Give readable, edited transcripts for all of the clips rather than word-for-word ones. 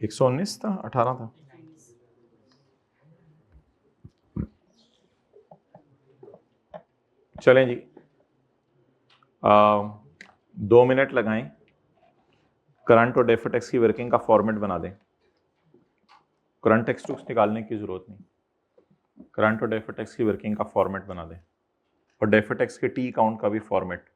119 था, 18 था। चलें जी, 2 मिनट लगाएं, करंट और डेफिट एक्स की वर्किंग का फॉर्मेट बना दें। करंट टेक्स्ट बुक्स निकालने की जरूरत नहीं, करंट और डेफिट एक्स की वर्किंग का फॉर्मेट बना दें, और डेफिट एक्स के टी काउंट का भी फॉर्मेट।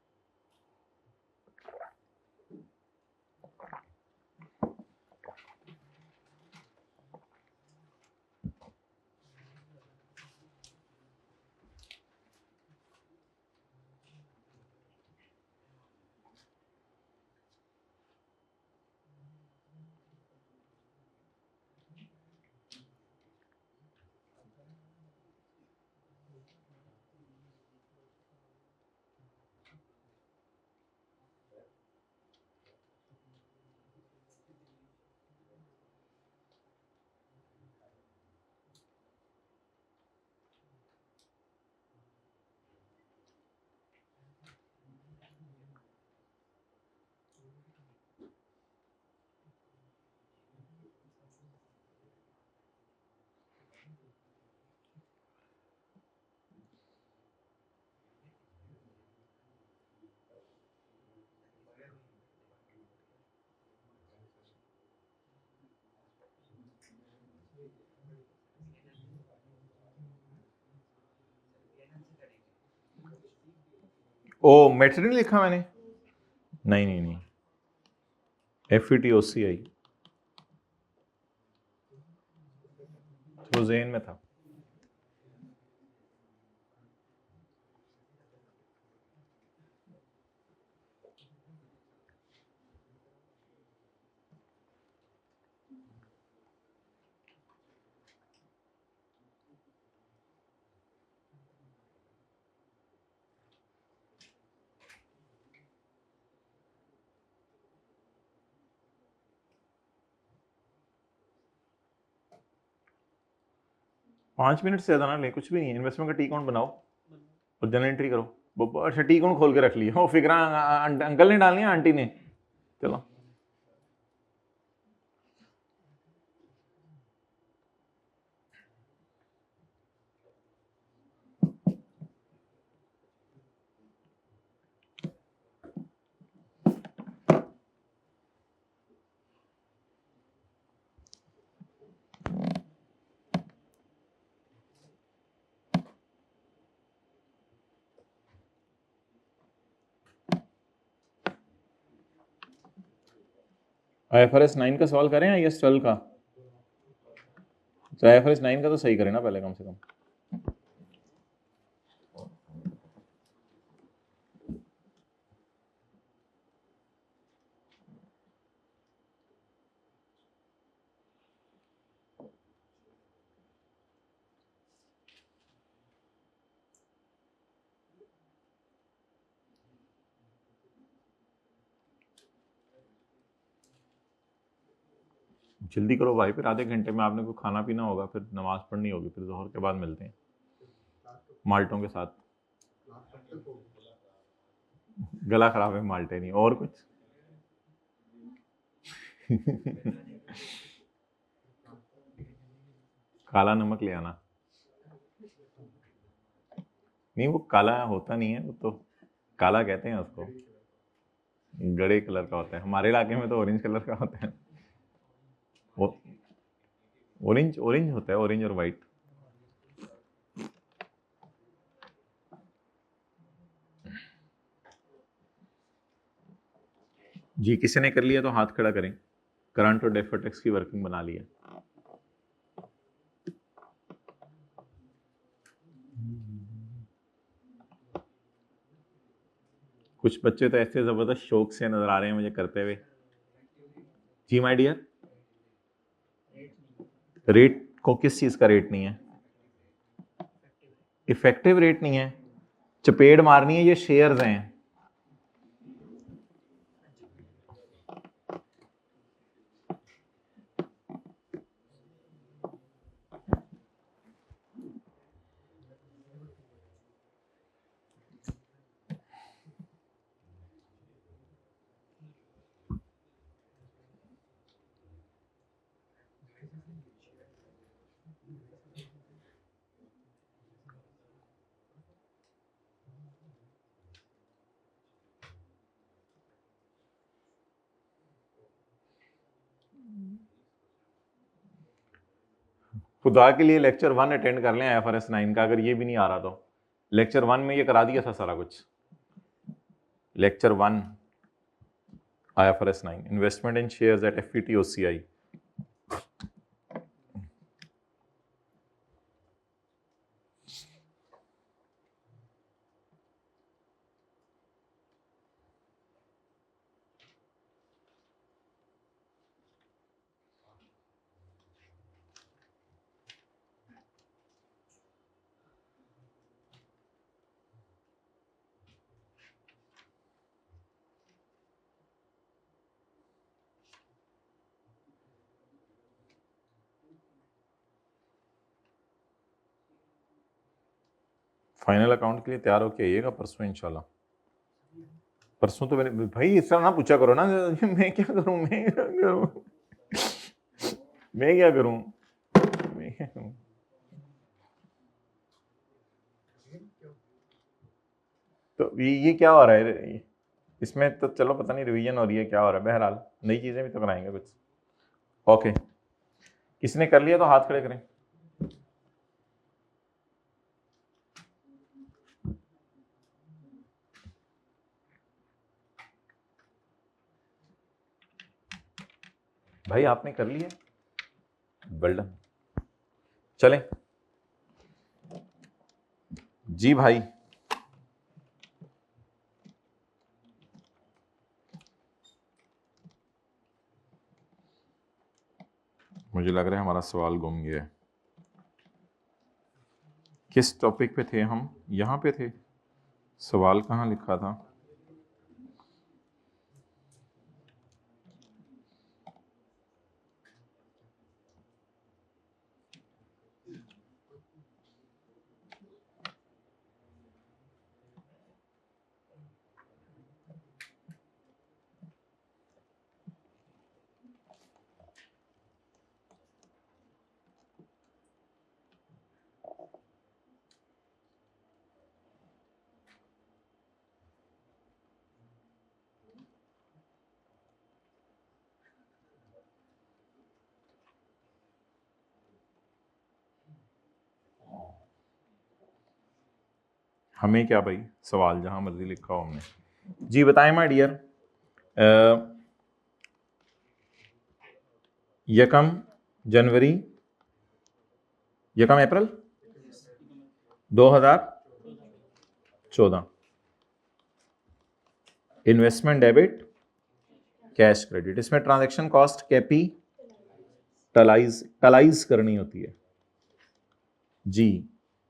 ओ मेथड नहीं लिखा मैंने, नहीं नहीं नहीं, FETOCI तो ज़हन में था। पाँच मिनट से ज़्यादा ना ले, कुछ भी नहीं है। इन्वेस्टमेंट का टी काउंट बनाओ और जनरल एंट्री करो। अच्छा, टी काउंट खोल के रख लिया, वो फिगर अंकल ने डालनी है आंटी ने। चलो IFRS 9 का सवाल करें या IAS 12 का? तो IFRS 9 का तो सही करें ना पहले कम से कम। जल्दी करो भाई, फिर आधे घंटे में आपने को खाना पीना होगा, फिर नमाज पढ़नी होगी, फिर जोहर के बाद मिलते हैं माल्टों के साथ। गला खराब है, माल्टे नहीं और कुछ। काला नमक ले आना। नहीं, वो काला होता नहीं है, वो तो काला कहते हैं उसको, गड़े कलर का होता है। हमारे इलाके में तो ऑरेंज कलर का होता है। वो ऑरेंज ऑरेंज होता है, ऑरेंज और वाइट। जी, किसी ने कर लिया तो हाथ खड़ा करें। करंट और डेफिट एक्स की वर्किंग बना लिया। कुछ बच्चे तो ऐसे जबरदस्त शौक से नजर आ रहे हैं मुझे करते हुए। जी माय डियर, रेट को किस चीज का रेट नहीं है? इफेक्टिव रेट नहीं है, चपेट मारनी है, ये शेयर्स हैं। खुदा के लिए लेक्चर 1 अटेंड कर लें IFRS 9 का, अगर ये भी नहीं आ रहा तो लेक्चर 1 में ये करा दिया था सारा कुछ। Lecture 1 IFRS 9 investment in shares at FVT OCI। Final account के लिए तैयार होके आइएगा परसों इंशाल्लाह। परसों तो मैंने भाई इस तरह ना पूछा करो ना, मैं क्या करूं, मैं क्या करूं, मैं क्या करूं, मैं क्या करूं। तो ये क्या हो रहा है इसमें? तो चलो पता नहीं रिवीजन हो रही है क्या हो रहा है, बहरहाल नई चीजें भी तो कराएंगे कुछ। ओके, किसने कर लिया तो हाथ खड़े करें। भाई आपने कर लिया, वेल डन। चलें जी भाई। मुझे लग रहा है हमारा सवाल गुम गया है। किस टॉपिक पे थे हम? यहाँ पे थे, सवाल कहाँ लिखा था? हमें क्या भाई, सवाल जहां मर्जी लिखा हो हमने। जी बताएं माय डियर। यकम जनवरी, यकम अप्रैल 2014, इन्वेस्टमेंट डेबिट कैश क्रेडिट। इसमें ट्रांजैक्शन कॉस्ट कैपिटलाइज करनी होती है जी।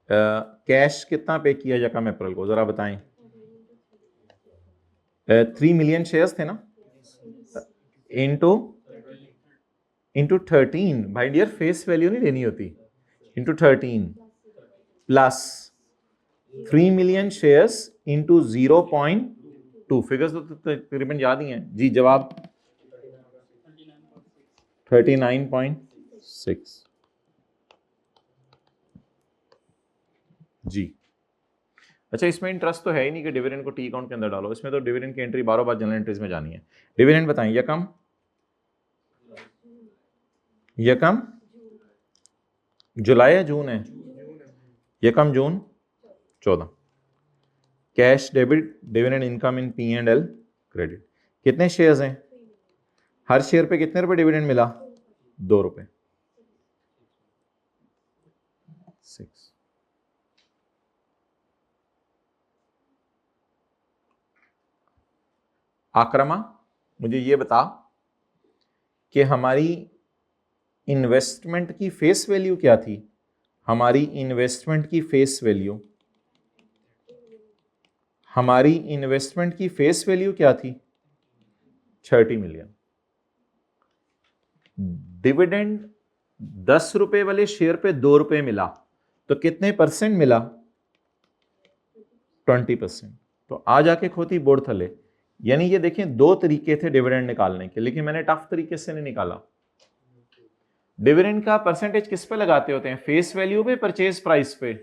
कैश कितना पे किया यकम अप्रैल को, जरा बताएं। 3 मिलियन शेयर्स थे ना, इंटू 13। भाई डियर फेस वैल्यू नहीं लेनी होती, into 13 plus 3 million shares into 0.2। Figures तो तकरीबन याद ही हैं जी। जवाब 39.6 जी। अच्छा, इसमें इंटरेस्ट तो है ही नहीं कि डिविडेंड को टी अकाउंट के अंदर डालो, इसमें तो डिविडेंड की एंट्री बारों बार जनरल एंट्रीज में जानी है। डिविडेंड बताएं। यकम जुलाई या जून है? यकम जून 14। Cash debit dividend income in P&L credit. कितने शेयर्स हैं? हर शेयर पे कितने रुपए डिविडेंड मिला? 2 रुपए। 6। आक्रमा मुझे ये बता कि हमारी इन्वेस्टमेंट की फेस वैल्यू क्या थी? हमारी इन्वेस्टमेंट की फेस वैल्यू, हमारी इन्वेस्टमेंट की फेस वैल्यू क्या थी? 30 मिलियन। डिविडेंड 10 रुपए वाले शेयर पे 2 रुपए मिला तो कितने परसेंट मिला? 20%। तो आ जाके खोती बोर्ड थले। यानी ये देखें, 2 तरीके थे डिविडेंड निकालने के, लेकिन मैंने टफ तरीके से नहीं निकाला। डिविडेंड का परसेंटेज किस पे लगाते होते हैं? फेस वैल्यू पे, परचेज प्राइस पे।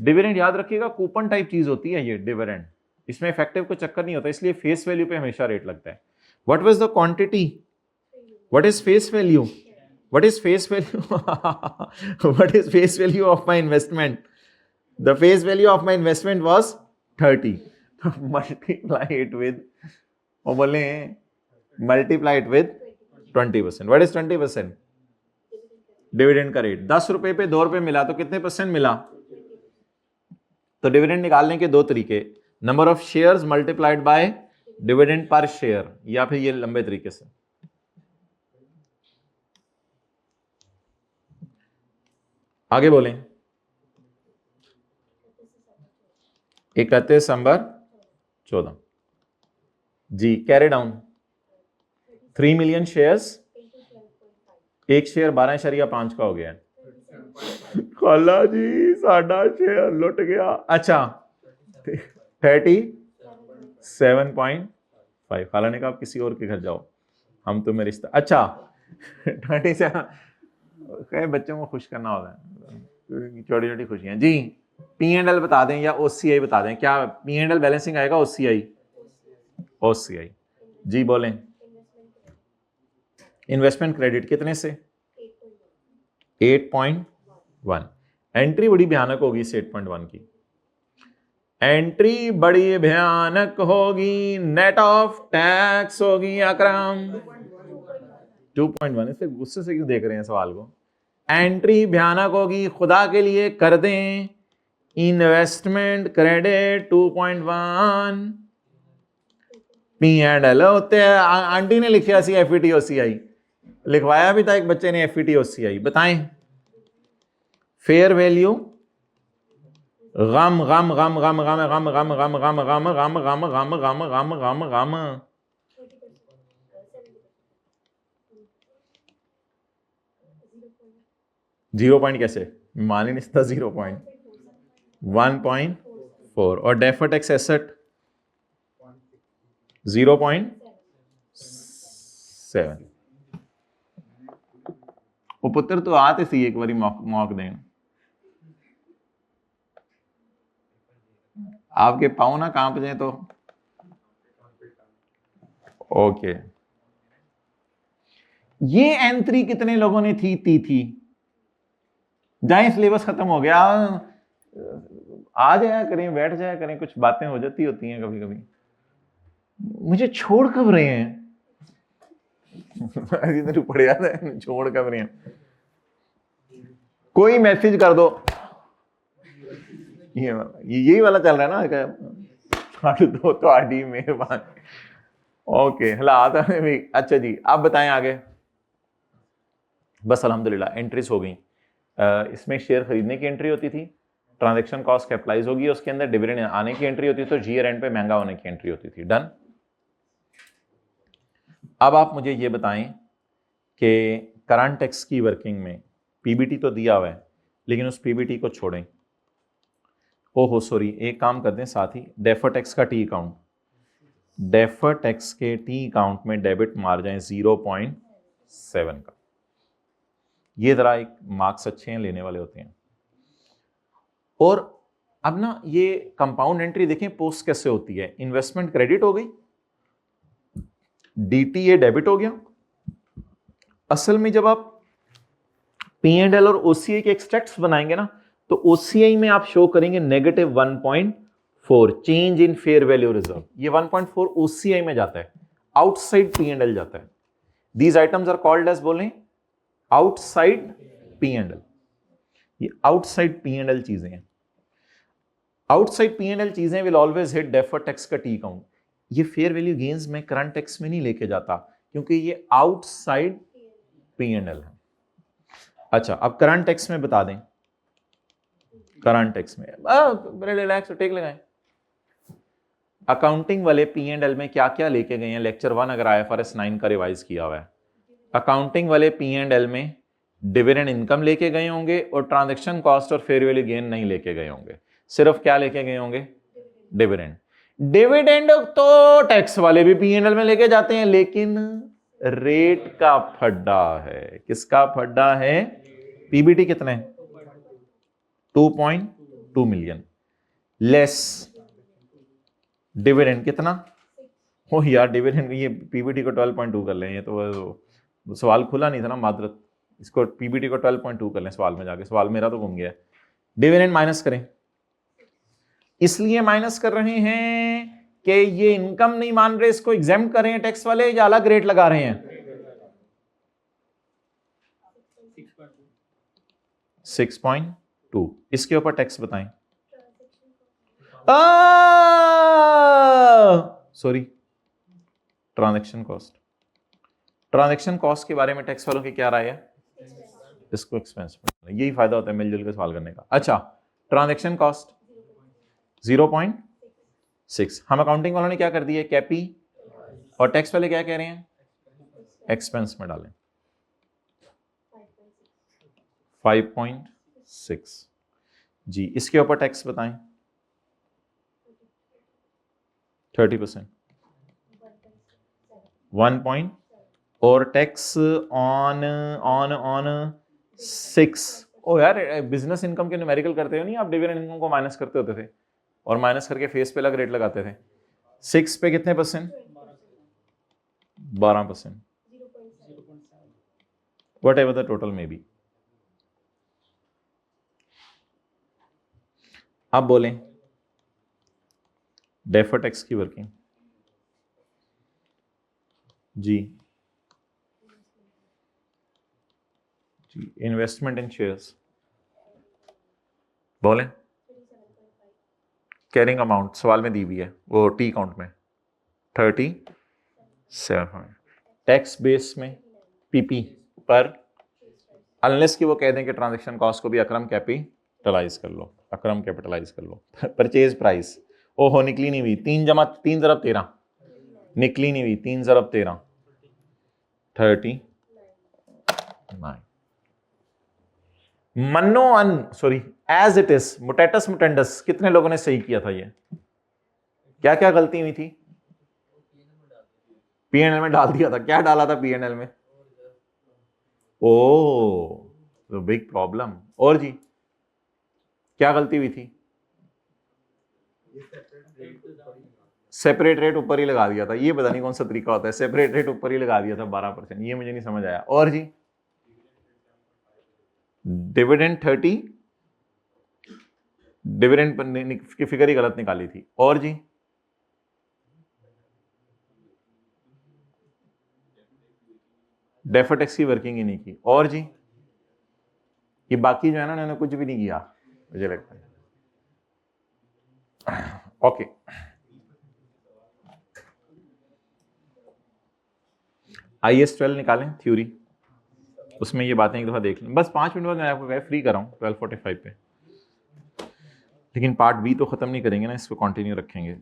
डिविडेंड याद रखिएगा कूपन टाइप चीज होती है ये डिविडेंड, इसमें इफेक्टिव को चक्कर नहीं होता, इसलिए फेस वैल्यू पे हमेशा रेट लगता है। What was the quantity? What is face value? What is face value? What is face value of my investment? The face value of my investment was 30. Multiply it with, और बोले multiply it with 20%. What is 20%? Dividend का rate. 10 रुपए पे 2 रुपए मिला तो कितने percent मिला? तो डिविडेंड निकालने के दो तरीके, number of shares multiplied by dividend per share, या फिर ये लंबे तरीके से. आगे बोलें. 31 दिसंबर 14 जी. कैरी डाउन 3 मिलियन शेयर्स, एक शेयर 12.5 का हो गया है. खाला जी साडा शेयर लुट गया. अच्छा 37.5. खाला ने कहा आप किसी और के घर जाओ, हम तुम्हें रिश्ता. अच्छा 27. बच्चों को खुश करना होता है, छोटी छोटी खुशियां जी. P&L बता दें या OCI बता दें. क्या P&L बैलेंसिंग आएगा? OCI. OCI जी बोलें. इन्वेस्टमेंट क्रेडिट कितने से? 8.1. एंट्री बड़ी भयानक होगी इस 8.1 की. एंट्री बड़ी भयानक होगी, नेट ऑफ टैक्स होगी अकरम 2.1. इससे गुस्से से क्यों देख रहे हैं सवाल को? एंट्री भयानक होगी, खुदा के लिए कर दें. Investment credit 2.1. P&L होते हैं. आंटी ने लिखा सी FET OCI, लिखवाया भी था एक बच्चे ने FET OCI. बताएं. फेयर वैल्यू गम गम गम गम गम गम गम गम गम गम गम गम गम गम गम गम गम 0 कैसे मान ही नहीं सकता. 0.1.4 और डेफर्ड टैक्स एसेट 0.7. वो पुत्र तो आते सी एक बारी मौक दें. आपके पाँव ना कांप जाए तो ओके. ये एंट्री कितने लोगों ने थी? जाए सिलेबस खत्म हो गया, आ जाया करें, बैठ जाया करें, कुछ बातें हो जाती होती हैं कभी कभी. मुझे छोड़ कब रहे हैं? इधर पड़ जाता है, छोड़ कब रहे हैं? कोई मैसेज कर दो. यही वाला चल रहा है ना, दो तो आडी मेहरबान. ओके हालात भी. अच्छा जी आप बताएं आगे. बस अल्हम्दुलिल्लाह एंट्रीज हो गई. इसमें शेयर खरीदने की एंट्री होती थी, ट्रांजैक्शन कॉस्ट कैपिटलाइज होगी, उसके अंदर डिविडेंड आने की एंट्री होती थी, तो जीयर एंड पे महंगा होने की एंट्री होती थी. डन. अब आप मुझे ये बताएं कि करंट टैक्स की वर्किंग में पीबीटी तो दिया हुआ है, लेकिन उस पीबीटी को छोड़ें. ओहो सॉरी, एक काम कर दें साथ ही, डेफर टैक्स का टी अकाउंट, डेफर टैक्स के टी अकाउंट में डेबिट मार जाएं 0.7 का. ये जरा एक मार्क्स अच्छे हैं, लेने वाले होते हैं. और अब ना ये कंपाउंड एंट्री देखें पोस्ट कैसे होती है. इन्वेस्टमेंट क्रेडिट हो गई, डीटीए डेबिट हो गया. असल में जब आप P&L और OCI के एक्सट्रैक्ट्स बनाएंगे ना, तो OCI में आप शो करेंगे -1.4 change in fair value reserve. ये 1.4 OCI में जाता है, आउटसाइड P&L जाता है. These items are called as, बोलें, आउटसाइड P&L. ये आउटसाइड P&L चीजें हैं. आउटसाइड P&L चीजें will always hit deferred tax का टी अकाउंट. ये फेयर वैल्यू गेन्स में करंट टैक्स में नहीं लेके जाता, क्योंकि ये आउटसाइड P&L है. अच्छा अब करंट टैक्स में बता दें. करंट टैक्स में बड़े रिलैक्स टेक लगाएं. अकाउंटिंग वाले P&L में क्या क्या लेके गए हैं, लेक्चर 1 अगर IFRS 9 का रिवाइज किया हुआ है. अकाउंटिंग वाले P&L में डिविडेंड इनकम लेके गए होंगे और ट्रांजैक्शन कॉस्ट और फेयर वैल्यू गेन नहीं लेके गए होंगे. सिर्फ क्या लेके गए होंगे? डिविडेंड. डिविडेंड तो टैक्स वाले भी P&L में लेके जाते हैं, लेकिन रेट का फड्डा है. किसका फड्डा है? पीबीटी कितने? 2.2 मिलियन लेस डिविडेंड कितना? यार डिविडेंड, ये पीबीटी को 12.2 कर लें. ये तो सवाल खुला नहीं था ना, मादरत. इसको पीबीटी को 12.2 कर लें सवाल में जाके, सवाल मेरा तो घूम गया। डिविडेंड माइनस करें, इसलिए माइनस कर रहे हैं कि ये इनकम नहीं मान रहे, इसको एग्जेम्प्ट कर रहे हैं टैक्स वाले, या अलग रेट लगा रहे हैं? 6.2। इसके ऊपर टैक्स बताएं। Sorry, transaction cost. Transaction cost के बारे में टैक्स वालों की क्या राय है? इसको एक्सपेंस में, यही फायदा होता है मिलजुल के सवाल करने का। अच्छा, ट्रांजैक्शन कॉस्ट 0.6। हम अकाउंटिंग वालों ने क्या कर दिया, कैपी, और टैक्स वाले क्या कह रहे हैं? एक्सपेंस में डालें 5.6। जी, इसके ऊपर टैक्स बताएं। 30%, 1. और टैक्स ऑन ऑन ऑन 6। ओ यार, बिजनेस इनकम के न्यूमेरिकल करते हो नहीं आप, डिविडेंड इनकम को माइनस करते होते थे और माइनस करके फेस पे अलग रेट लगाते थे। 6 पे कितने percent? 12%, whatever the total में बी। आप बोलें डेफर टैक्स की वर्किंग। जी जी, इन्वेस्टमेंट इन शेयर्स बोलें। कैरिंग अमाउंट सवाल में दी हुई है, वो टी अकाउंट में 37। टैक्स बेस में पीपी पर, अनलेस कि वो कह दें कि ट्रांजैक्शन कॉस्ट को भी अकरम कैपिटलाइज कर लो, अकरम कैपिटलाइज कर लो। परचेज प्राइस, ओहो निकली नहीं हुई, 3 जमा 3 ज़रब 13 निकली नहीं हुई, 3 ज़रब 13 39। मन्नो अन, सॉरी, एज इट इज, मुटेटस मुटेंडस, कितने लोगों ने सही किया था? ये क्या क्या गलती हुई थी? पीएनएल में डाल दिया था। क्या डाला था पीएनएल में? ओ, तो बिग प्रॉब्लम। और जी क्या गलती हुई थी? सेपरेट रेट ऊपर ही लगा दिया था। ये पता नहीं कौन सा तरीका होता है, सेपरेट रेट ऊपर ही लगा दिया था 12%, ये मुझे नहीं समझ आया। और जी डिविडेंड 30, डिविडेंड की फिगर ही गलत निकाली थी। और जी डेफर टैक्स की वर्किंग ही नहीं की। और जी ये बाकी जो है ना, उन्होंने कुछ भी नहीं किया मुझे लगता है। ओके, IAS 12 निकालें थ्योरी, उसमें ये बातें एक दफा देख लें। बस 5 मिनट बाद मैं आपको फ्री कर रहा हूँ 12:45 पे, लेकिन पार्ट बी तो खत्म नहीं करेंगे ना, इसको कंटिन्यू रखेंगे।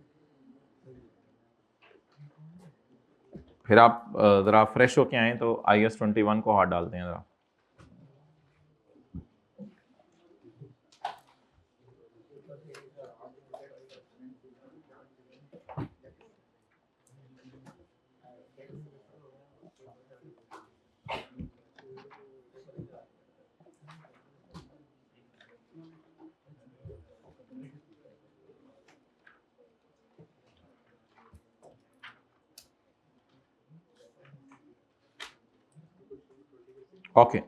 फिर आप जरा फ्रेश होके आए तो IAS 21 को हाथ डालते हैं जरा। ओके,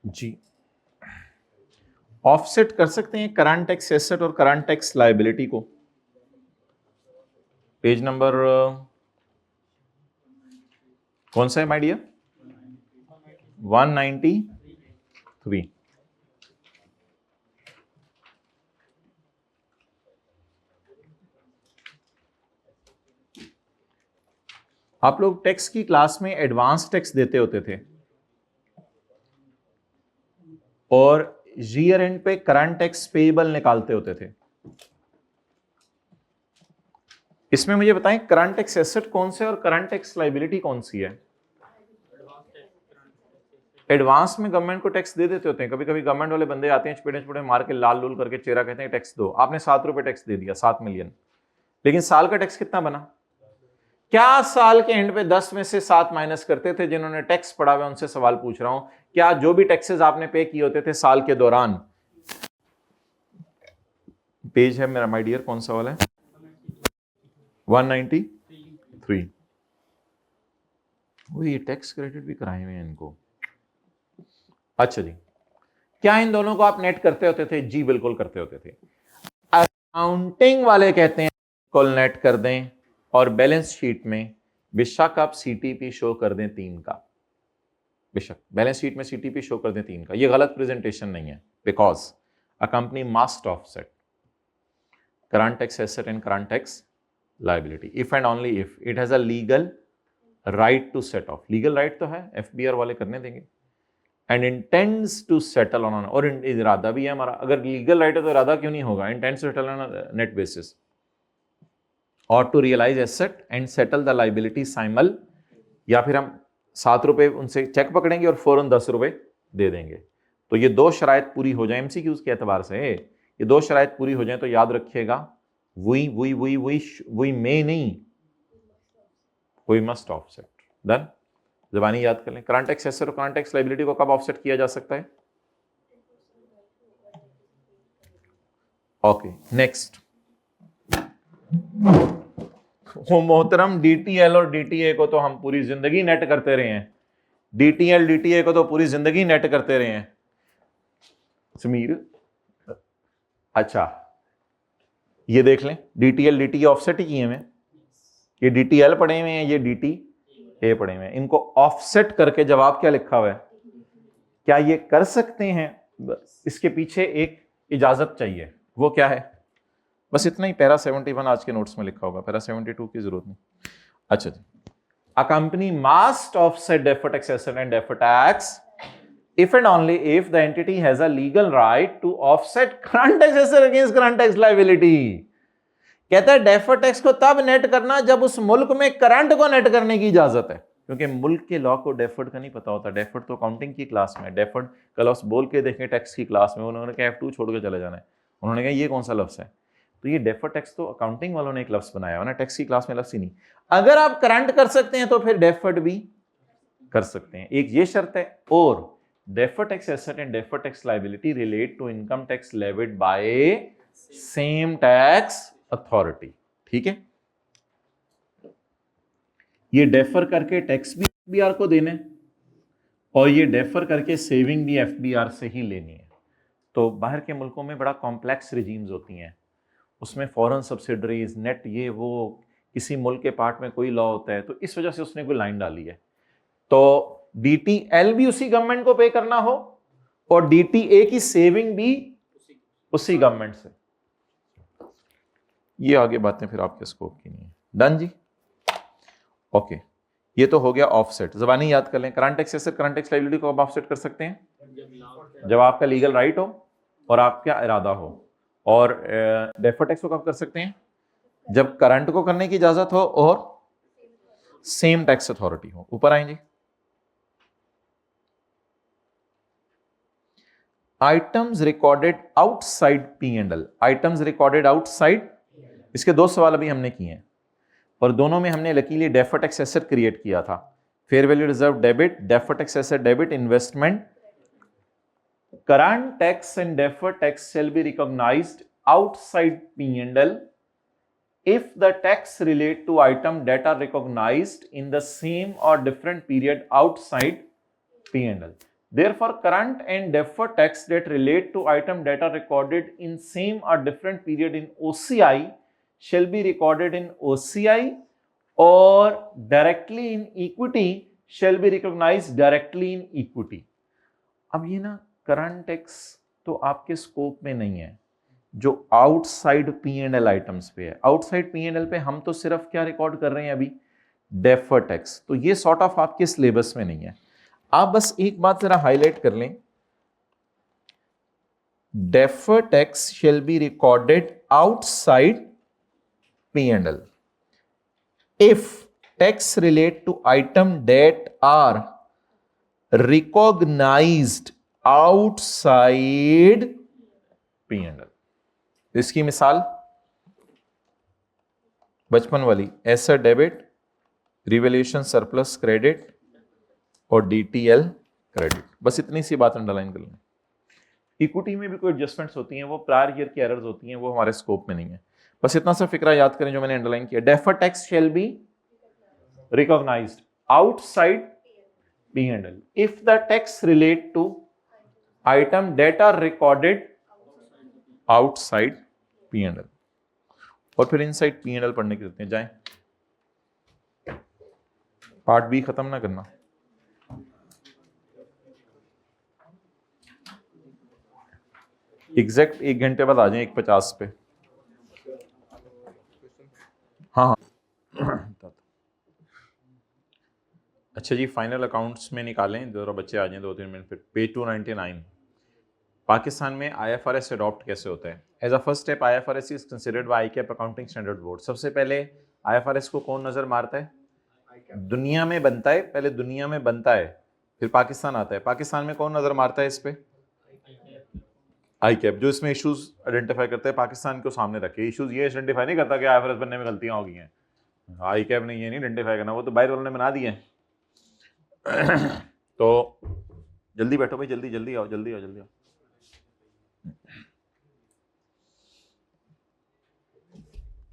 जी ऑफसेट कर सकते हैं करंट टैक्स एसेट और करंट टैक्स लायबिलिटी को। पेज नंबर कौन सा है माय डियर? 193। आप लोग टैक्स की क्लास में एडवांस टैक्स देते होते थे और ईयर एंड पे करंट टैक्स पेएबल निकालते होते थे। इसमें मुझे बताएं करंट टैक्स एसेट कौन से और करंट टैक्स लायबिलिटी कौन सी है? एडवांस में गवर्नमेंट को टैक्स दे देते होते हैं। कभी कभी गवर्नमेंट वाले बंदे आते हैं चपेटे चपेटे मार के लाल लूल करके चेहरा, कहते हैं टैक्स दो। आपने 7 रुपए टैक्स दे दिया, 7 मिलियन, लेकिन साल का टैक्स कितना बना? क्या साल के एंड पे 10 में से 7 माइनस करते थे? जिन्होंने टैक्स पढ़ा हुआ उनसे सवाल पूछ रहा हूं, क्या जो भी टैक्सेस आपने पे किए होते थे साल के दौरान, पेज है मेरा माय डियर, कौन सा वाला है? 193। वो ये टैक्स क्रेडिट भी कराए हुए हैं इनको। अच्छा जी, क्या इन दोनों को आप नेट करते होते थे? जी बिल्कुल करते होते थे। अकाउंटिंग वाले कहते हैं कॉल नेट कर दें और बैलेंस शीट में बेशक आप सीटीपी शो कर दें 3 का, बेशक बैलेंस शीट में सीटीपी शो कर दें 3 का, ये गलत प्रेजेंटेशन नहीं है। Because a company must offset current tax asset and current tax liability if and only if it has a legal right to set off. Legal right तो है, एफबीआर वाले करने देंगे। And intends to settle on, और इरादा भी है हमारा। अगर लीगल राइट है तो इरादा क्यों नहीं होगा? Intends to settle on net basis और to realize asset and settle the liability साइमल, या फिर हम 7 रुपए उनसे चेक पकड़ेंगे और फौरन 10 रुपए दे देंगे। तो ये 2 शराइत पूरी हो जाए एमसीक्यूज के एतबार से, ये 2 शराइत पूरी हो जाए तो याद रखिएगा वी मे नहीं, वी मस्ट ऑफसेट। डन, ज़बानी याद कर लें। करंट टैक्स एसेट और करंट टैक्स लायबिलिटी को कब ऑफसेट किया जा सकता है? ओके नेक्स्ट, मोहतरम डीटीएल और डीटीए को तो हम पूरी जिंदगी नेट करते रहे हैं। डीटीएल डीटीए को तो पूरी जिंदगी नेट करते रहे हैं समीर। अच्छा ये देख लें, डीटीएल डीटीए ऑफसेट ही किए हैं। ये डीटीएल पढ़े हुए हैं, ये डीटीए पढ़े हुए हैं। इनको ऑफसेट करके जवाब क्या लिखा हुआ है? क्या ये कर सकते हैं? इसके पीछे एक इजाजत चाहिए, वो क्या है? बस इतना ही, पैरा 71 आज के नोट्स में लिखा होगा, पैरा 72 की जरूरत नहीं। अच्छा जी, a company must offset deferred tax asset and deferred tax if and only if the entity has a legal right to offset current tax asset against current tax liability। कहता है डेफर्ड टैक्स को तब net करना जब उस मुल्क में current को नेट करने की इजाजत है, क्योंकि मुल्क के लॉ को डेफर्ड का नहीं पता होता। डेफर्ड तो अकाउंटिंग की क्लास में, डेफर्ड का लफ्ज बोल के देखें टैक्स की क्लास में, उन्होंने कहा F2 छोड़ के चले जाना है। उन्होंने कहा ये कौन सा लफ्ज है? तो ये डेफर्ड टैक्स तो अकाउंटिंग वालों ने एक लफ्ज बनाया है ना, टैक्स की क्लास में लफ्ज ही नहीं। अगर आप करंट कर सकते हैं तो फिर डेफर्ड भी कर सकते हैं, एक ये शर्त है। और deferred tax asset and deferred tax liability relate to income tax levied by same tax authority। ठीक है, ये डेफर करके टैक्स भी एफबीआर को देने और ये डेफर करके सेविंग भी एफबीआर से ही लेनी है। तो बाहर के मुल्कों में बड़ा कॉम्प्लेक्स रिजीम्स होती हैं, उसमें फॉरेन सब्सिडरीज नेट ये वो, किसी मुल्क के पार्ट में कोई लॉ होता है, तो इस वजह से उसने कोई लाइन डाली है। तो डीटीएल भी उसी गवर्नमेंट को पे करना हो और डीटीए की सेविंग भी उसी गवर्नमेंट से। ये आगे बातें फिर आपके स्कोप की नहीं है। डन जी, ओके। ये तो हो गया ऑफसेट, ज़बानी याद कर लें। Current tax asset current tax liability को आप ऑफसेट कर सकते हैं जब आपका लीगल राइट हो और आपका इरादा हो। और डेफर्ड टैक्स को कब कर सकते हैं? जब करंट को करने की इजाजत हो और सेम टैक्स अथॉरिटी हो। ऊपर आएंगे, items recorded outside P&L, items recorded outside, इसके 2 सवाल अभी हमने किए हैं और दोनों में हमने luckily deferred tax asset create किया था। Fair value reserve debit, deferred tax asset debit, investment. Current tax and deferred tax shall be recognised outside P&L if the tax relate to item that are recognized in the same or different period outside P&L. Therefore, current and deferred tax that relate to item that are recorded in same or different period in OCI shall be recorded in OCI or directly in equity shall be recognized directly in equity। अब ये ना current tax तो आपके scope में नहीं है, जो outside P&L items पे है। आउटसाइड P&L पे हम तो सिर्फ क्या रिकॉर्ड कर रहे हैं अभी? Deferred tax. तो ये सॉर्ट ऑफ आपके सिलेबस में नहीं है। आप बस एक बात जरा हाईलाइट कर लें, deferred tax shall be recorded outside P&L if tax relate to item that are recognized outside P&L। इसकी मिसाल बचपन वाली, asset debit, revaluation surplus credit और डीटीएल क्रेडिट। बस इतनी सी बात अंडरलाइन कर लें। इक्विटी में भी कोई एडजस्टमेंट्स होती हैं, वो प्रायर ईयर की एरर्स होती हैं, वो हमारे स्कोप में नहीं है। बस इतना सा फिक्रा याद करें जो मैंने अंडरलाइन किया। Deferred tax shall be recognised outside P&L if the tax relate to item that are recorded outside P&L। और फिर इनसाइड P&L पढ़ने की देते हैं, जाएं पार्ट बी खत्म ना करना। एग्जैक्ट 1 घंटे बाद आ जाएं 1:50 पे। हाँ हाँ अच्छा जी, फाइनल अकाउंट्स में निकालें, जरा बच्चे आ जाएं 2-3 मिनट फिर। पेज 299 पाकिस्तान में IFRS अडॉप्ट कैसे होता है। As a first step IFRS is considered by ICAP accounting standard board. सबसे पहले IFRS को कौन नजर मारता है? दुनिया में बनता है, पहले दुनिया में बनता है फिर पाकिस्तान आता है। पाकिस्तान में कौन नजर मारता है इस पे? ICAP, जो इसमें इश्यूज आइडेंटिफाई करता है पाकिस्तान को सामने रखे। इश्यूज ये आइडेंटिफाई नहीं करता कि IFRS बनने में गलतियां हो गई हैं, ICAP ने ये नहीं आइडेंटिफाई करना, वो तो बाहर वालों ने बना दिए हैं। तो जल्दी बैठो भाई, जल्दी जल्दी आओ, जल्दी आओ, जल्दी आओ।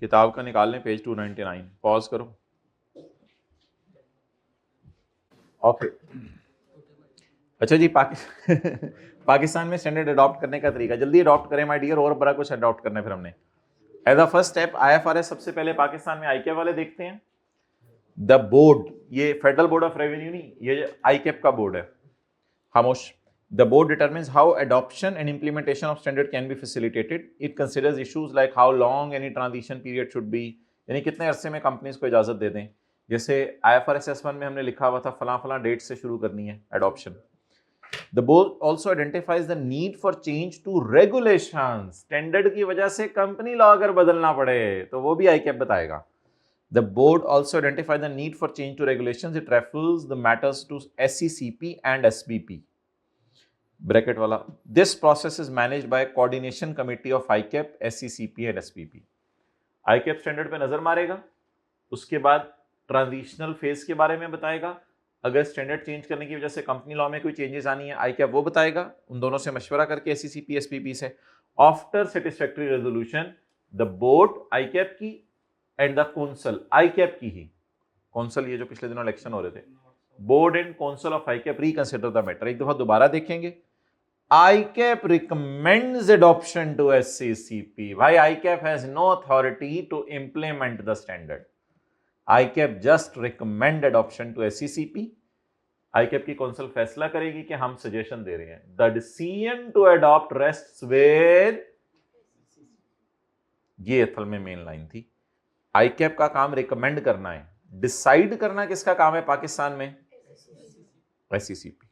किताब का निकाल लें, पेज 299, पॉज करो। ओके अच्छा जी, पाकिस्तान में स्टैंडर्ड अडॉप्ट करने का तरीका, जल्दी अडॉप्ट करें माय डियर, और बड़ा कुछ अडॉप्ट करना है फिर हमने। As a first step IFRS सबसे पहले पाकिस्तान में ICAP वाले देखते हैं। द बोर्ड, ये फेडरल बोर्ड ऑफ रेवेन्यू नहीं, ये ICAP का बोर्ड है, खामोश। The board determines how adoption and implementation of standard can be facilitated. It considers issues like how long any transition period should be, यानी कितने अरसे में कंपनीज को इजाजत दे दें। जैसे IFRS S1 में हमने लिखा हुआ था फलां फलां डेट से शुरू करनी है adoption. The board also identifies the need for change to regulations. Standard की वजह से कंपनी लॉ अगर बदलना पड़े तो वो भी ICAP बताएगा। The board also identifies the need for change to regulations. It refers the matters to SCCP and SBP. Bracket वाला, this process is managed by coordination committee of ICAP, SCCP and SBP। ICAP standard पे नजर मारेगा, उसके बाद transitional phase के बारे में बताएगा। अगर स्टैंडर्ड चेंज करने की वजह से कंपनी लॉ में कोई चेंजेस आनी है, ICAP वो बताएगा, उन दोनों से मशवरा करके SCCP SBP से। After satisfactory resolution the board ICAP की एंड द काउंसिल ICAP की ही, काउंसिल ये जो पिछले दिनों इलेक्शन हो रहे थे, board and council of ICAP reconsider the matter. एक दफा दोबारा देखेंगे। ICAP recommends adoption to SCCP. Why ICAP has no authority to implement the standard. ICAP just recommend adoption to SCCP. ICAP की काउंसिल फैसला करेगी कि हम सजेशन दे रहे हैं। The decision to adopt rests with, ये असल में मेन लाइन थी। ICAP का काम रिकमेंड करना है, डिसाइड करना किसका काम है पाकिस्तान में? SCCP।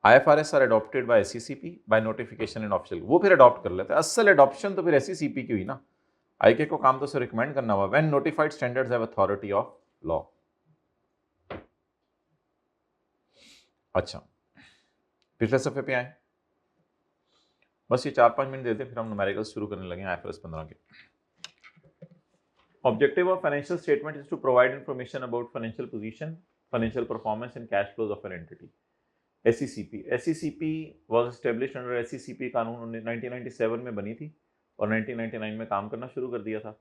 IFRS are adopted by SCCP by notification and official, वो फिर अडॉप्ट कर लेते हैं। असल अडॉप्शन तो फिर SCCP की हुई ना, ICAP को काम तो सिर्फ रिकमेंड करना हुआ। When notified standards have authority of law। अच्छा, पिछले सफे पे आए, बस ये 4-5 मिनट देते फिर हम न्यूमेरिकल्स शुरू करने लगे IFRS 15 के। Objective of financial statement is to provide information about financial position, financial performance and cash flows of an entity। SCCP was established under SCCP कानून 1997 में बनी थी और 1999 में काम करना शुरू कर दिया था।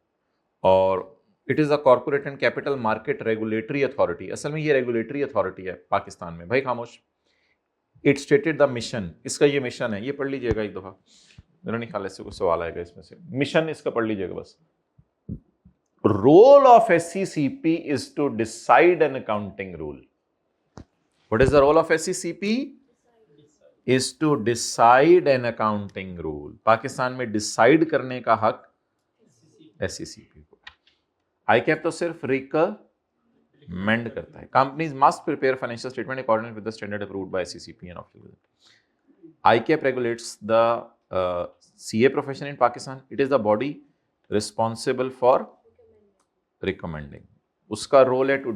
और it is a corporate and capital market regulatory authority. असल में ये रेगुलेटरी अथॉरिटी है पाकिस्तान में। भाई खामोश। इट स्टेटेड द मिशन, इसका ये मिशन है, ये पढ़ लीजिएगा एक दफ़ा, मेरा नहीं ख्याल ऐसे कुछ सवाल आएगा इसमें से। मिशन इसका पढ़ लीजिएगा बस। Role of SCCP is to decide an accounting rule. What is the role of SCCP? Is to decide an accounting rule. Pakistan में डिसाइड करने का हक SCCP को। ICAP तो सिर्फ रिकमेंड करता है। Companies must prepare financial statement according with the standard approved by SCCP and official. ICAP regulates the CA profession in Pakistan. It is the body responsible for recommending. उसका role है to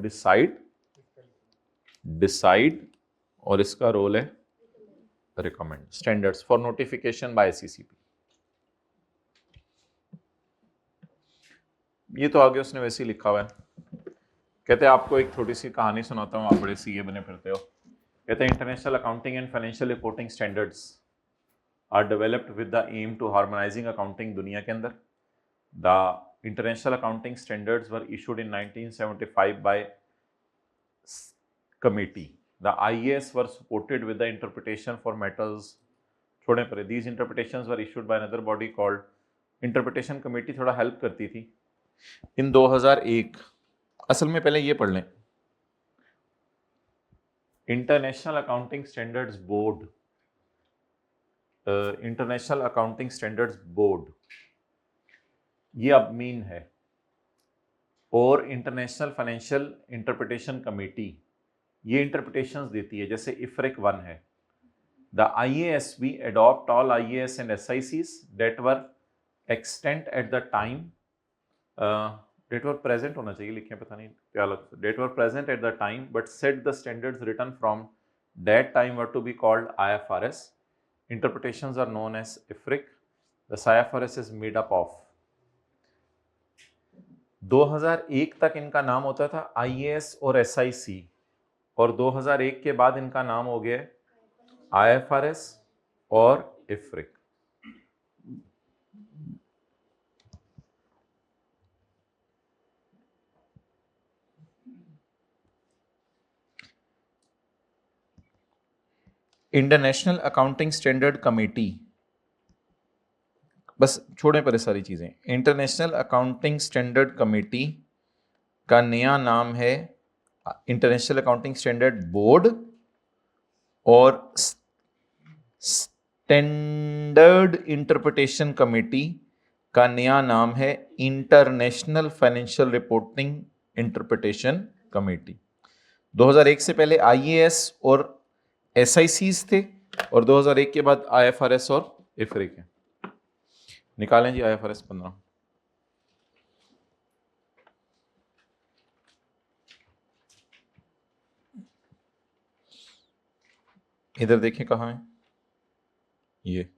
decide और इसका role है recommend. Standards for notification by SCCP। ये तो आगे उसने वैसे ही लिखा हुआ है। कहते हैं आपको एक छोटी सी कहानी सुनाता हूँ, आप बड़े CA बने फिरते हो। कहते हैं international accounting and financial reporting standards are developed with the aim to harmonising accounting दुनिया के अंदर. The international accounting standards were issued in 1975 by committee. The IAS were supported with the interpretation for matters. छोड़े परे. These interpretations were issued by another body called Interpretation Committee. थोड़ा help करती थी. इन 2001 असल में पहले ये पढ़ लें. International accounting standards board, international accounting standards board ये अब मीन है, और इंटरनेशनल फाइनेंशियल इंटरप्रिटेशन कमेटी ये इंटरप्रिटेशंस देती है. जैसे इफ्रिक 1 है. The IASB adopt all IAS and SICs that were extant at the time, that were present होना चाहिए, लिखे पता नहीं क्या लग, that were present at the time but said the standards written from that time were to be called IFRS. Interpretations are known as IFRIC. The IFRS is made up of 2001 तक इनका नाम होता था IAS और SIC, और 2001 के बाद इनका नाम हो गया IFRS और IFRIC. International accounting standard committee, बस छोड़ें पर सारी चीज़ें. इंटरनेशनल अकाउंटिंग स्टैंडर्ड कमेटी का नया नाम है इंटरनेशनल अकाउंटिंग स्टैंडर्ड बोर्ड, और स्टैंडर्ड इंटरप्रिटेशन कमेटी का नया नाम है international financial reporting interpretation committee. 2001 से पहले IAS और SICs थे, और 2001 के बाद IFRS और IFRIC है. निकालें जी IFRS 15. इधर देखें कहाँ है ये.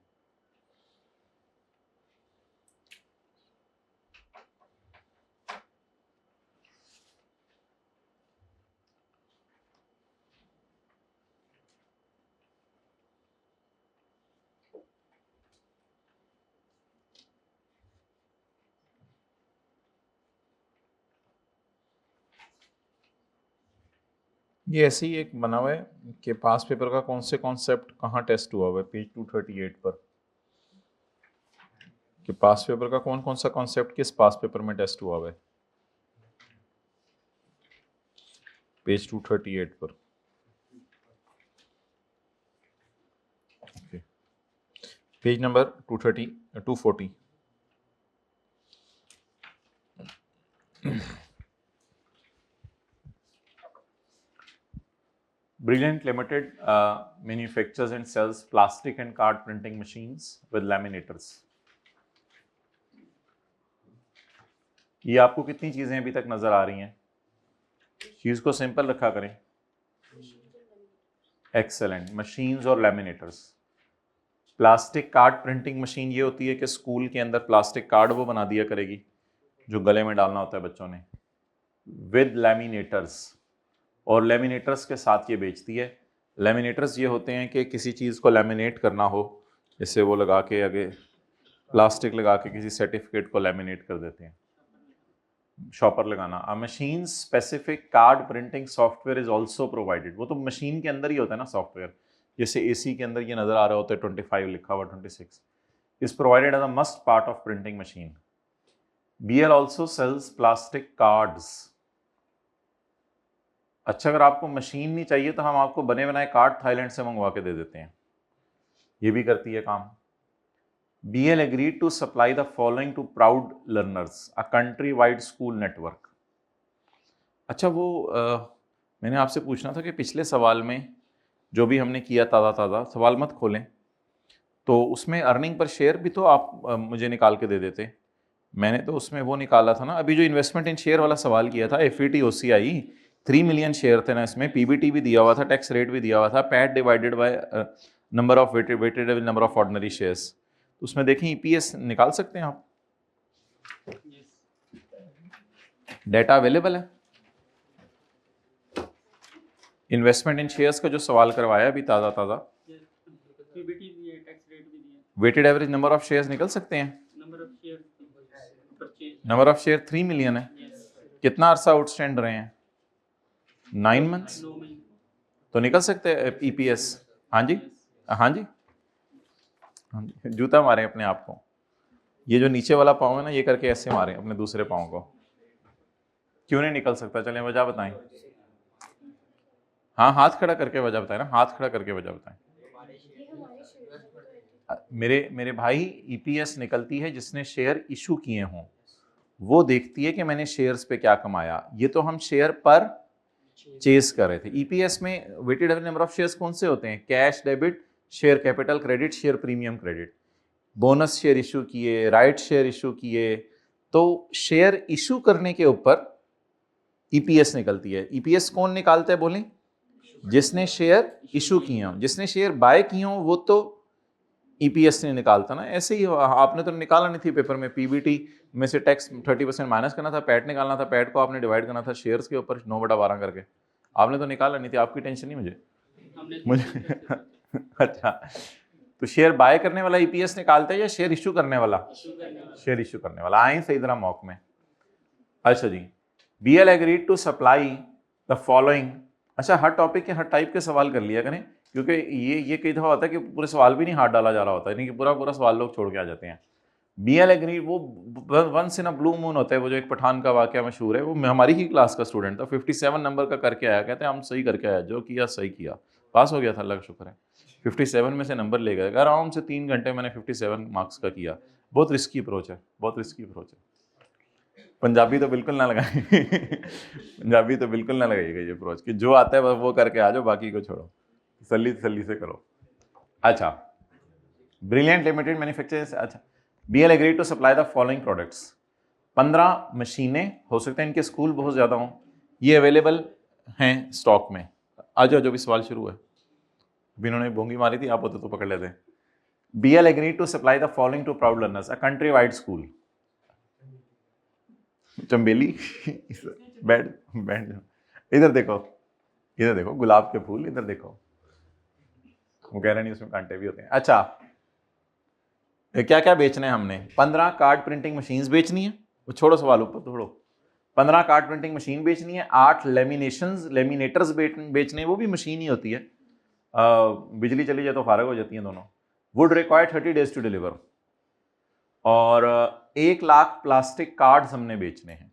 ये ऐसे ही एक बना हुआ है कि पास पेपर का कौन से कॉन्सेप्ट कहाँ टेस्ट हुआ हुआ है. पेज 238 पर कि पास पेपर का कौन कौन सा कॉन्सेप्ट किस पास पेपर में टेस्ट हुआ हुआ है. पेज 238 पर. Page number 240. Brilliant Limited manufactures and sells plastic and card printing machines with laminators. ये आपको कितनी चीजें अभी तक नजर आ रही हैं? चीज को सिंपल रखा करें. एक्सेलेंट. मशीन्स और लैमिनेटर्स. प्लास्टिक कार्ड प्रिंटिंग मशीन ये होती है कि स्कूल के अंदर प्लास्टिक कार्ड वो बना दिया करेगी जो गले में डालना होता है बच्चों ने, विद लैमिनेटर्स, और लेमिनेटर्स के साथ ये बेचती है. लेमिनेटर्स ये होते हैं कि किसी चीज़ को लेमिनेट करना हो, जैसे वो लगा के आगे प्लास्टिक लगा के किसी सर्टिफिकेट को लेमिनेट कर देते हैं, शॉपर लगाना. अ machine specific card printing software is also provided. वो तो मशीन के अंदर ही होता है ना सॉफ्टवेयर, जैसे AC के अंदर ये नज़र आ रहा होता है 25 लिखा हुआ 26, is provided as a must part of printing machine. BL also sells plastic cards. अच्छा, अगर आपको मशीन नहीं चाहिए तो हम आपको बने बनाए कार्ड थाईलैंड से मंगवा के दे देते हैं, ये भी करती है काम. BL agreed to supply the following to proud learners, a country wide school network. अच्छा, वो मैंने आपसे पूछना था कि पिछले सवाल में जो भी हमने किया ताज़ा सवाल मत खोलें, तो उसमें अर्निंग पर शेयर भी तो आप मुझे निकाल के दे देते. मैंने तो उसमें वो निकाला था ना, अभी जो इन्वेस्टमेंट इन शेयर वाला सवाल किया था, FET OCI 3 मिलियन शेयर थे ना इसमें, PBT भी दिया हुआ था, टैक्स रेट भी दिया हुआ था, PAT divided by number of weighted number of ordinary shares. तो उसमें देखें EPS निकाल सकते हैं आप, डेटा अवेलेबल है. इन्वेस्टमेंट इन शेयर्स का जो सवाल करवाया अभी ताज़ा पीबीटी भी है, टैक्स रेट भी दिया, weighted average number of shares निकल सकते हैं। Number of share purchase, number of share 3 million है। यस, कितना अरसा आउटस्टैंड रहे हैं? 9 मंथ्स। 9 महीने, तो निकल सकते हैं ईपीएस। हाँ जी, हाँ जी, हाँ जी। जूता मारे अपने आप को। ये जो नीचे वाला पाँव है ना, ये करके ऐसे मारे अपने दूसरे पाँव को। क्यों नहीं निकल सकता? चलें वजह बताएं। हाँ, हाथ खड़ा करके वजह बताएं ना, हाथ खड़ा करके वजह बताएं। मेरे भाई, ईपीएस निकलती है जिसने शेयर इशू किए हों, वो देखती है कि मैंने शेयर्स पे क्या कमाया। ये तो हम शेयर पर चेस कर रहे थे। ईपीएस में weighted average number of shares कौन से होते हैं? Cash debit, share capital credit, share premium credit. Bonus share issue किए, राइट शेयर इशू किए, तो शेयर इशू करने के ऊपर ईपीएस निकलती है। ईपीएस कौन निकालता है बोलें? जिसने शेयर इशू किए हों। जिसने शेयर बाय किए हों वो तो ईपीएस ने निकालता ना। ऐसे ही आपने तो निकाला नहीं थी पेपर में, पीबीटी में से टैक्स 30% माइनस करना था, पैट निकालना था, पैट को आपने डिवाइड करना था शेयर्स के ऊपर 9/12 करके। आपने तो निकाला नहीं थी, आपकी टेंशन नहीं मुझे। अच्छा, तो शेयर बाय करने वाला ईपीएस निकालता है या शेयर इशू करने वाला? शेयर इशू करने वाला। आए सही तरह मॉक में। अच्छा जी, BL agreed to supply the following. अच्छा, हर टॉपिक के हर टाइप के सवाल कर लिया करें, क्योंकि ये कई दफ़ा होता है कि पूरे सवाल भी नहीं हाथ डाला जा रहा होता है, नहीं कि पूरा सवाल लोग छोड़ के आ जाते हैं। बीएल एग्रीड वो once in a blue moon होता है। वो जो एक पठान का वाकया मशहूर है, वो हमारी ही क्लास का स्टूडेंट था, 57 नंबर का करके आया। कहते हैं हम सही करके आया, जो किया सही किया, पास हो गया था, अल्लाह का शुक्र है। 57 में से नंबर ले गए। आराम से 3 घंटे मैंने 57 मार्क्स का किया। बहुत रिस्की अप्रोच है, बहुत रिस्की अप्रोच है। पंजाबी तो बिल्कुल ना लगाए। पंजाबी तो बिल्कुल ना लगाइएगा ये अप्रोच कि जो आता है बस वो करके आ जाओ, बाकी को छोड़ो, तसल्ली तसल्ली से करो। अच्छा, ब्रिलियंट लिमिटेड मैन्युफैक्चरर्स। अच्छा, BL agreed to supply the following products. 15 मशीनें, हो सकता है इनके स्कूल बहुत ज़्यादा हों, ये अवेलेबल हैं स्टॉक में। आ जाओ, जो भी सवाल शुरू है। अभी इन्होंने बोंगी मारी थी, आप होते तो पकड़ लेते। BL agreed to supply the following to proud learners, a countrywide school. Chambeli. बैठ बैठ जाओ, इधर देखो, इधर देखो, गुलाब के फूल, इधर देखो। वो कह रहे नहीं उसमें कांटे भी होते हैं। अच्छा, क्या क्या बेचना है हमने? 15 कार्ड प्रिंटिंग मशीन्स बेचनी है, वो छोड़ो सवाल ऊपर छोड़ो। 15 कार्ड प्रिंटिंग मशीन बेचनी है। 8 लेमिनेटर्स बेचने, वो भी मशीन ही होती है, बिजली चली जाए तो फारग हो जाती हैं दोनों। Would require 30 days to deliver. और 1 लाख प्लास्टिक कार्ड्स हमने बेचने हैं,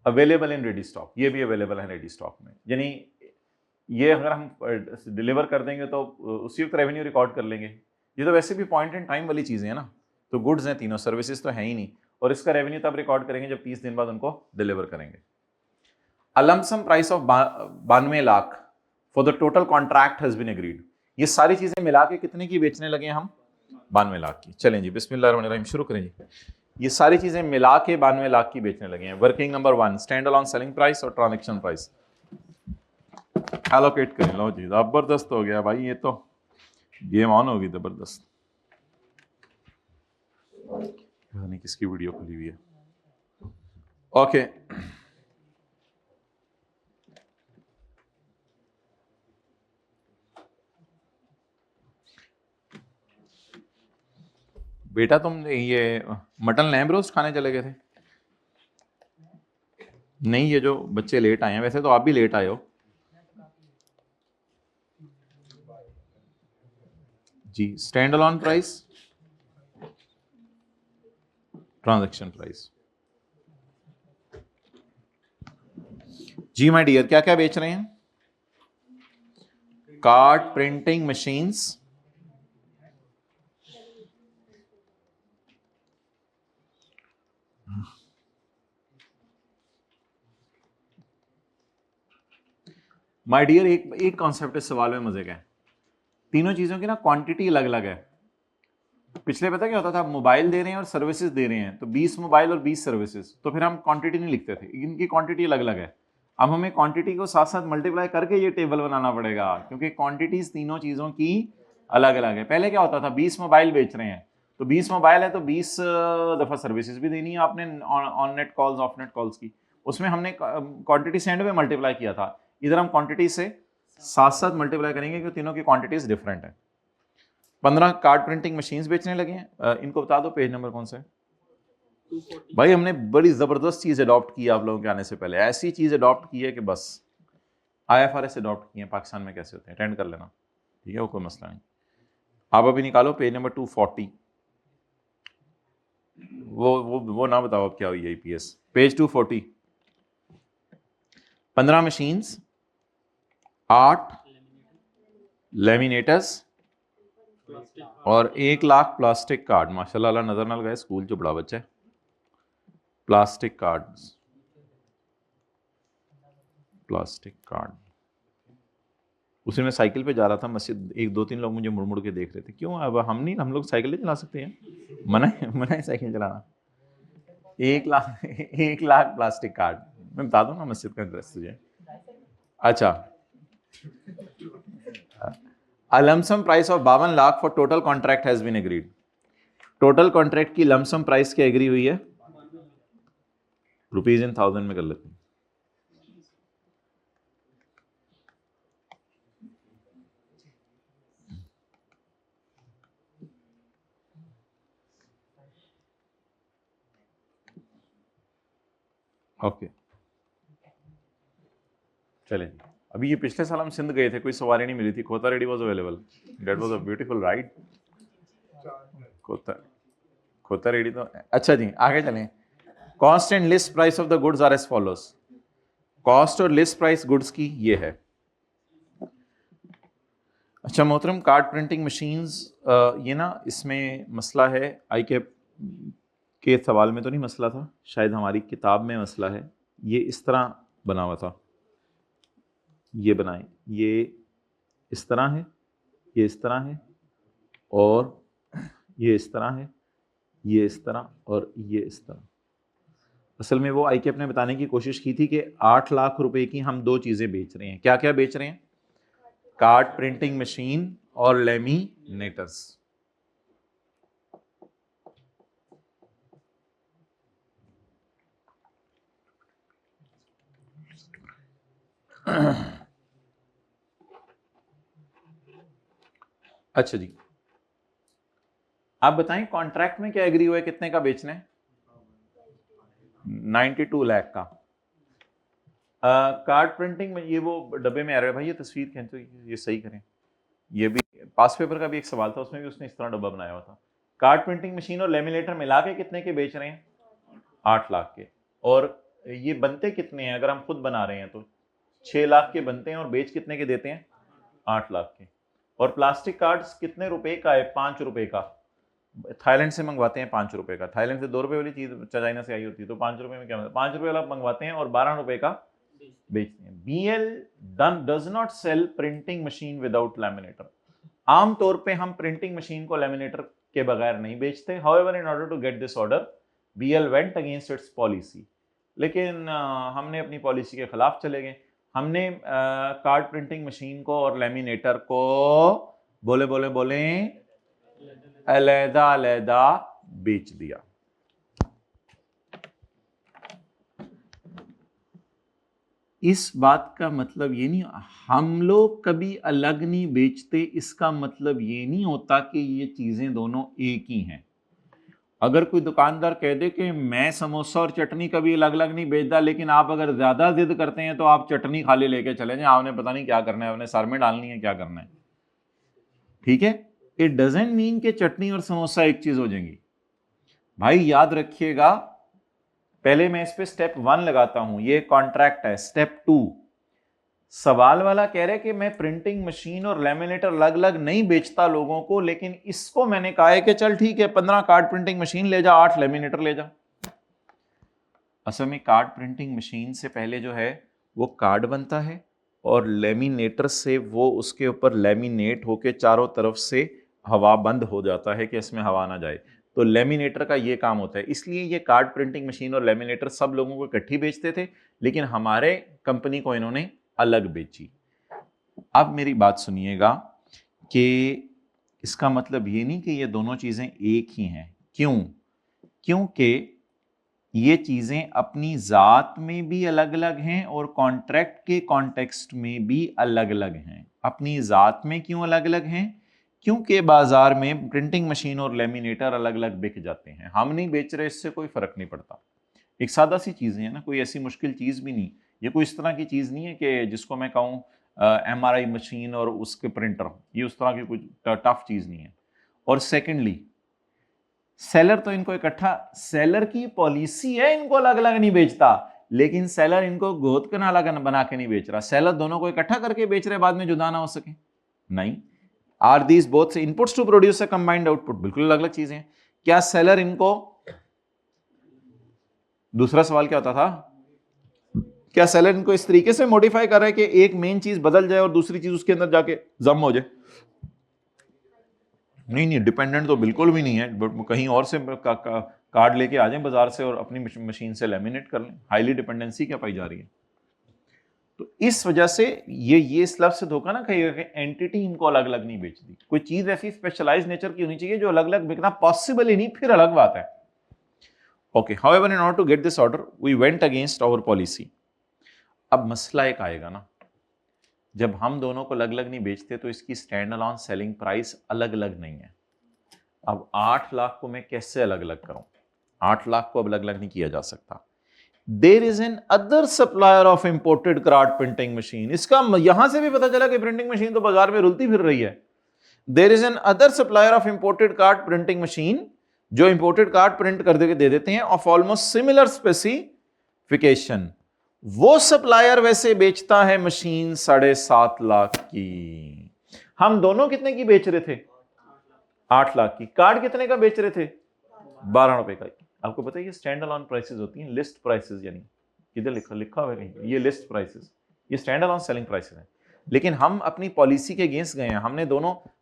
अवेलेबल इन रेडी स्टॉक। ये भी अवेलेबल है रेडी स्टॉक में, यानी ये अगर हम डिलीवर कर देंगे तो उसी वक्त रेवेन्यू रिकॉर्ड कर लेंगे। ये तो वैसे भी पॉइंट इन टाइम वाली चीज़ें हैं ना, तो गुड्स हैं तीनों, सर्विसेज तो है ही नहीं, और इसका रेवेन्यू तब रिकॉर्ड करेंगे जब 30 दिन बाद उनको डिलीवर करेंगे। A lump sum price of 92 lakh for the total contract has been agreed. ये सारी चीज़ें मिला के कितने की बेचने लगे हम? 92 लाख की। चलें जी, बिस्मिल्लाहिर्रहमानिर्रहीम, शुरू करें जी। ये सारी चीज़ें मिला के 92 लाख की बेचने लगे हैं। Working number 1, stand alone selling price और ट्रांजैक्शन प्राइस एलोकेट करें। लो जी, जबरदस्त हो गया भाई, ये तो गेम ऑन होगी जबरदस्त। पता नहीं किसकी वीडियो खुली हुई है। ओके, बेटा तुम ये मटन लैम्ब रोस्ट खाने चले गए थे? नहीं, ये जो बच्चे लेट आए हैं, वैसे तो आप भी लेट आए हो जी। Standalone price, transaction price. जी माय डियर, क्या क्या बेच रहे हैं? Card printing machines, my dear एक कॉन्सेप्ट इस सवाल में मजे का है। तीनों चीजों की ना क्वांटिटी अलग अलग है। पिछले पता क्या होता था, मोबाइल दे रहे हैं और सर्विसेज दे रहे हैं, तो 20 मोबाइल और 20 सर्विसेज, तो फिर हम क्वांटिटी नहीं लिखते थे। इनकी क्वांटिटी अलग अलग है। अब हमें क्वांटिटी को साथ साथ मल्टीप्लाई करके ये टेबल बनाना पड़ेगा, क्योंकि क्वांटिटीज तीनों चीज़ों की अलग अलग है। पहले क्या होता था, 20 मोबाइल बेच रहे हैं, तो 20 मोबाइल है तो 20 दफ़ा सर्विसेज भी देनी है आपने, on net calls, of net calls की। उसमें हमने क्वांटिटी से एंड में मल्टीप्लाई किया था। इधर हम क्वांटिटी से साथ साथ मल्टीप्लाई करेंगे, क्योंकि तीनों की क्वांटिटीज डिफरेंट है। 15 कार्ड प्रिंटिंग मशीन्स बेचने लगे हैं। इनको बता दो पेज नंबर कौन सा है। 240 भाई हमने बड़ी ज़बरदस्त चीज़ अडॉप्ट की है आप लोगों के आने से पहले, ऐसी चीज़ अडॉप्ट की है कि बस IFRS अडॉप्ट किए हैं, पाकिस्तान में कैसे होते हैं, अटेंड कर लेना, ठीक है, वो कोई मसला नहीं। आप अभी निकालो पेज नंबर 240, वो ना बताओ अब क्या हुई है EPS। पेज 240, 15 मशीन्स, 8 लेमिनेटर्स प्लास्टिक और 1 लाख प्लास्टिक कार्ड। माशाल्लाह अल्लाह नजर ना लगाए, स्कूल जो बड़ा बच्चा है। Plastic cards, plastic card. उसी में साइकिल पे जा रहा था मस्जिद, 1-2-3 लोग मुझे मुड़ मुड़ के देख रहे थे। क्यों, अब हम लोग साइकिल नहीं चला सकते हैं? मना है साइकिल चलाना। 1 लाख प्लास्टिक कार्ड। मैं बता दूं ना मस्जिद का एड्रेस तुझे। अच्छा, A lump sum price of 52 lakh for total contract has been agreed. Total contract की लमसम प्राइस क्या एग्री हुई है? रुपीज इन 1000 में कर लेते हैं। ओके चले, अभी ये पिछले साल हम सिंध गए थे, कोई सवारी नहीं मिली थी, खोता ready was available, that was a beautiful ride. खोता रेडी तो अच्छा जी, आगे चलें। Cost and list price of the goods are as follows. Cost और लिस्ट प्राइस गुड्स की ये है। अच्छा मोहतरम, कार्ड प्रिंटिंग मशीन्स, ये ना इसमें मसला है, आई के सवाल में तो नहीं मसला था, शायद हमारी किताब में मसला है। ये इस तरह बना हुआ था, ये बनाएं, ये इस तरह है, ये इस तरह है, और ये इस तरह है, ये इस तरह, और ये इस तरह। असल में वो ICAP ने बताने की कोशिश की थी कि 8 लाख रुपए की हम 2 चीज़ें बेच रहे हैं। क्या क्या बेच रहे हैं? कार्ड प्रिंटिंग मशीन और लेमिनेटर्स। अच्छा जी, आप बताएं कॉन्ट्रैक्ट में क्या एग्री हुआ है, कितने का बेचना है? 92 लाख का। कार्ड प्रिंटिंग में ये वो डब्बे में आ रहा है भाई, ये तस्वीर खींचो, ये सही करें। ये भी पास पेपर का भी एक सवाल था, उसमें भी उसने इस तरह डब्बा बनाया हुआ था। कार्ड प्रिंटिंग मशीन और लेमिनेटर मिला के कितने के बेच रहे हैं? 8 लाख के। और ये बनते कितने हैं? अगर हम खुद बना रहे हैं तो 6 लाख के बनते हैं, और बेच कितने के देते हैं? 8 लाख के। और प्लास्टिक कार्ड्स कितने रुपए का है? 5 रुपए का। थाईलैंड से मंगवाते हैं 5 रुपए का। थाईलैंड से 2 रुपए वाली चीज चाइना से आई होती है, तो 5 रुपए में क्या मतलब? 5 रुपए वाला मंगवाते हैं और 12 रुपए का बेचते हैं। BL does not sell printing machine without laminator. आमतौर पे हम प्रिंटिंग मशीन को लैमिनेटर के बगैर नहीं बेचते। However in order to get this order BL went against its policy. लेकिन हमने अपनी पॉलिसी के खिलाफ चले गए। हमने कार्ड प्रिंटिंग मशीन को और लैमिनेटर को बोले बोले बोले अलहदा अलहदा बेच दिया। इस बात का मतलब ये नहीं, हम लोग कभी अलग नहीं बेचते, इसका मतलब ये नहीं होता कि ये चीजें दोनों एक ही हैं। अगर कोई दुकानदार कह दे कि मैं समोसा और चटनी कभी अलग अलग नहीं बेचता, लेकिन आप अगर ज्यादा जिद करते हैं तो आप चटनी खाली लेके चले जाएं, आपने पता नहीं क्या करना है, आपने सर में डालनी है, क्या करना है, ठीक है। इट डजेंट मीन कि चटनी और समोसा एक चीज हो जाएंगी। भाई याद रखिएगा, पहले मैं इस पे स्टेप 1 लगाता हूं, ये कॉन्ट्रैक्ट है। स्टेप 2, सवाल वाला कह रहे कि मैं प्रिंटिंग मशीन और लैमिनेटर अलग अलग नहीं बेचता लोगों को, लेकिन इसको मैंने कहा है कि चल ठीक है 15 कार्ड प्रिंटिंग मशीन ले जा, 8 लैमिनेटर ले जा। असल में कार्ड प्रिंटिंग मशीन से पहले जो है वो कार्ड बनता है, और लेमिनेटर से वो उसके ऊपर लेमिनेट होके चारों तरफ से हवा बंद हो जाता है कि इसमें हवा ना जाए। तो लेमिनेटर का ये काम होता है। इसलिए ये कार्ड प्रिंटिंग मशीन और लेमिनेटर सब लोगों को इकट्ठी बेचते थे, लेकिन हमारे कंपनी को इन्होंने अलग बेची। अब मेरी बात सुनिएगा कि इसका मतलब ये नहीं कि ये दोनों चीजें एक ही हैं। क्यों? क्योंकि ये चीजें अपनी जात में भी अलग अलग हैं और कॉन्ट्रैक्ट के कॉन्टेक्स्ट में भी अलग अलग हैं। अपनी जात में क्यों अलग अलग हैं? क्योंकि बाजार में प्रिंटिंग मशीन और लेमिनेटर अलग अलग बिक जाते हैं, हम नहीं बेच रहे, इससे कोई फर्क नहीं पड़ता। एक सादा सी चीज़ें हैं ना, कोई ऐसी मुश्किल चीज़ भी नहीं, ये कोई इस तरह की चीज़ नहीं है कि जिसको मैं कहूँ MRI मशीन और उसके प्रिंटर, ये उस तरह की कोई टफ चीज़ नहीं है। और सेकेंडली सेलर तो इनको इकट्ठा, सेलर की पॉलिसी है इनको अलग अलग नहीं बेचता, लेकिन सेलर इनको गोद का नाला बना के नहीं बेच रहा। सेलर दोनों को इकट्ठा करके बेच रहे, बाद में जुदा ना हो सके, नहीं। Are these both inputs to produce a combined output, बिल्कुल अलग अलग चीजें। क्या सेलर इनको, दूसरा सवाल क्या होता था, क्या सेलर इनको इस तरीके से मॉडिफाई कर रहा है कि एक मेन चीज बदल जाए और दूसरी चीज उसके अंदर जाके जम हो जाए? नहीं नहीं, डिपेंडेंट तो बिल्कुल भी नहीं है, बट कहीं और से कार्ड लेके आ जाएं बाजार से और अपनी मशीन से लेमिनेट कर लें। हाईली डिपेंडेंसी क्या पाई जा रही है? तो इस वजह से ये इस लफ्ज से धोखा ना खाइएगा कि एंटिटी इनको अलग अलग नहीं बेचती। कोई चीज ऐसी स्पेशलाइज नेचर की होनी चाहिए जो अलग अलग बिकना पॉसिबल ही नहीं, फिर अलग बात है। Okay, however in order to get this order we went against our policy. अब मसला एक आएगा ना, जब हम दोनों को अलग अलग नहीं बेचते तो इसकी स्टैंड अलोन सेलिंग प्राइस अलग अलग नहीं है। अब 8 लाख को मैं कैसे अलग अलग करूं? 8 लाख को अब अलग अलग नहीं किया जा सकता। There is another supplier of imported card printing machine. इसका यहां से भी पता चला कि प्रिंटिंग मशीन तो बाजार में रुलती फिर रही है। There is another supplier of imported card printing machine, जो इंपोर्टेड कार्ड प्रिंट कर दे देते हैं ऑफ ऑलमोस्ट सिमिलर स्पेसिफिकेशन। वो सप्लायर वैसे बेचता है मशीन 7.5 लाख की। हम दोनों कितने की बेच रहे थे? 8 लाख की। कार्ड कितने का बेच रहे थे? 12 रुपए का। आपको पता है ये स्टैंड अलोन प्राइसेस होती हैं, लिस्ट प्राइसेस, यानी किधर लिखा हुआ है कहीं, ये लिस्ट प्राइसेस, ये स्टैंड अलोन सेलिंग प्राइसेस हैं। लेकिन हम अपनी पॉलिसी के अगेंस्ट गए हैं।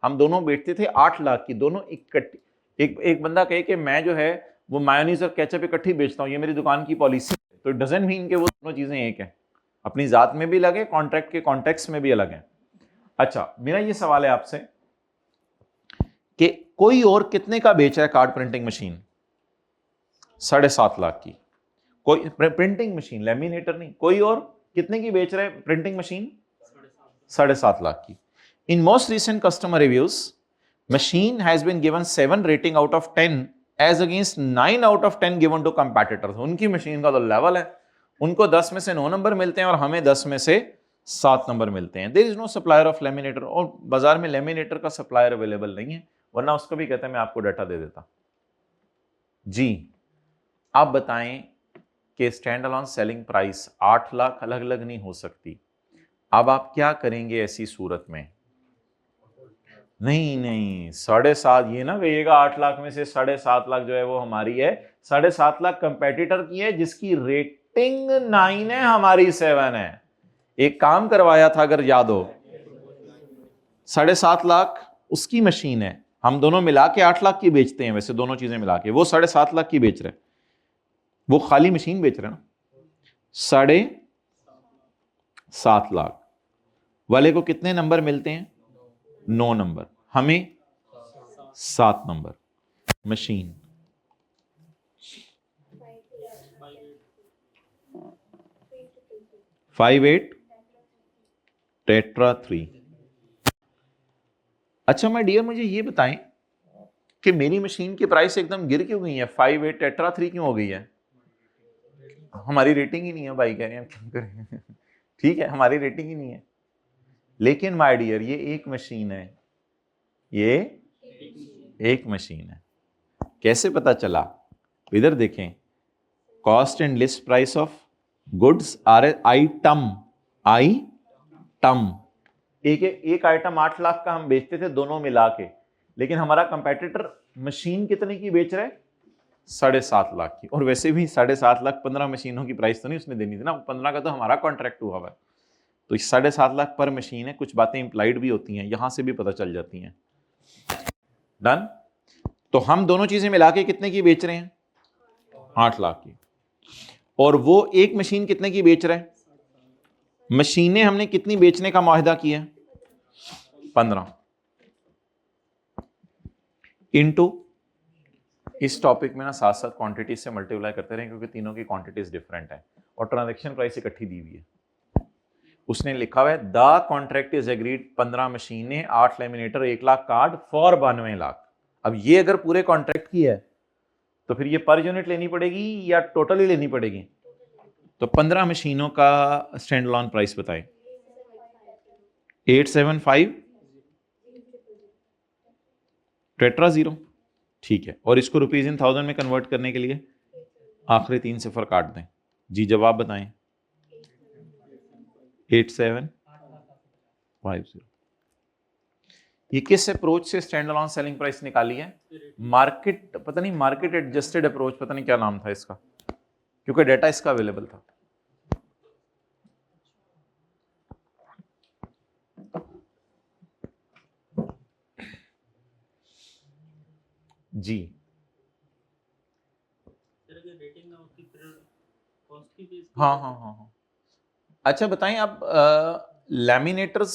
हम दोनों बेचते थे 8 लाख की, दोनों इकट्ठी। एक बंदा कहे कि मैं जो है वो मायोनीज और केचप इकट्ठी बेचता हूं, ये मेरी दुकान की पॉलिसी है, तो इट डजंट मीन कि वो दोनों चीजें एक है, अपनी जात में भी अलग है, कॉन्ट्रैक्ट के कॉन्टेक्स्ट में भी अलग है। अच्छा, मेरा ये सवाल है आपसे कि कोई और कितने का बेच रहा है कार्ड प्रिंटिंग मशीन? 7.5 लाख की। कोई प्रिंटिंग मशीन, लेमिनेटर नहीं, कोई और कितने की बेच रहा है प्रिंटिंग मशीन? 7.5 लाख की। In most recent customer reviews machine has been given 7 rating out of 10 as against 9 out of 10 given to competitors. उनकी मशीन का तो लेवल है, उनको 10 में से 9 नंबर मिलते हैं और हमें 10 में से 7 नंबर मिलते हैं। There is no supplier of laminator, और बाजार में लेमिनेटर का सप्लायर अवेलेबल नहीं है, वरना उसको भी कहते हैं मैं आपको डाटा दे देता। जी, आप बताएं कि stand alone selling price 8 lakh अलग अलग नहीं हो सकती। अब आप क्या करेंगे ऐसी सूरत में? नहीं 7.5, ये ना कहिएगा 8 लाख में से 7.5 लाख जो है वो हमारी है, 7.5 लाख कंपेटिटर की है जिसकी रेटिंग 9 है, हमारी 7 है। एक काम करवाया था अगर याद हो, 7.5 लाख उसकी मशीन है, हम दोनों मिला के 8 लाख की बेचते हैं, वैसे दोनों चीजें मिला के वो 7.5 लाख की बेच रहे, वो खाली मशीन बेच रहे ना। 7.5 लाख वाले को कितने नंबर मिलते हैं? 9 नंबर, हमें 7 नंबर। Machine 58 tetra 3। अच्छा मैं डियर, मुझे ये बताएं कि मेरी मशीन की प्राइस एकदम गिर क्यों गई है? 58 टेट्रा 3 क्यों हो गई है? हमारी रेटिंग ही नहीं है भाई, कह रहे हैं क्यों करें? ठीक है, हमारी रेटिंग ही नहीं है, लेकिन माय डियर ये एक मशीन है, ये एक मशीन है। कैसे पता चला? इधर देखें, cost and list price of goods are item, एक आइटम 8 लाख का हम बेचते थे दोनों मिला के, लेकिन हमारा कंपेटिटर मशीन कितने की बेच रहा है? 7.5 लाख की। और वैसे भी 7.5 लाख 15 मशीनों की प्राइस तो नहीं उसने देनी थी ना, 15 का तो हमारा कॉन्ट्रैक्ट हुआ है, तो 7.5 लाख पर मशीन है। कुछ बातें इंप्लाइड भी होती हैं, यहां से भी पता चल जाती हैं। डन। तो हम दोनों चीजें मिला के कितने की बेच रहे हैं? 8 लाख की। और वो एक मशीन कितने की बेच रहा है? मशीनें हमने कितनी बेचने का मुआहदा किया? 15 इनटू, इस टॉपिक में ना साथ साथ क्वांटिटी से मल्टीप्लाई करते रहें क्योंकि तीनों की क्वांटिटीज डिफरेंट है और ट्रांजैक्शन प्राइस इकट्ठी दी हुई है। उसने लिखा हुआ है द कॉन्ट्रैक्ट इज एग्रीड 15 मशीनें 8 laminator 1 lakh card for 92 lakh. अब ये अगर पूरे कॉन्ट्रैक्ट की है तो फिर ये पर यूनिट लेनी पड़ेगी या टोटली लेनी पड़ेगी? तो 15 मशीनों का स्टैंड अलोन प्राइस बताएं। 875 टेट्रा जीरो, ठीक है। और इसको रुपीज इन थाउजेंड में कन्वर्ट करने के लिए आखिरी 3 सिफर काट दें। जी जवाब बताएं। 8750। ये किस अप्रोच से स्टैंड अलोन सेलिंग प्राइस निकाली है? मार्केट, पता नहीं मार्केट एडजस्टेड अप्रोच, पता नहीं क्या नाम था इसका, क्योंकि डेटा इसका अवेलेबल था। जी हाँ। अच्छा बताएं आप लैमिनेटर्स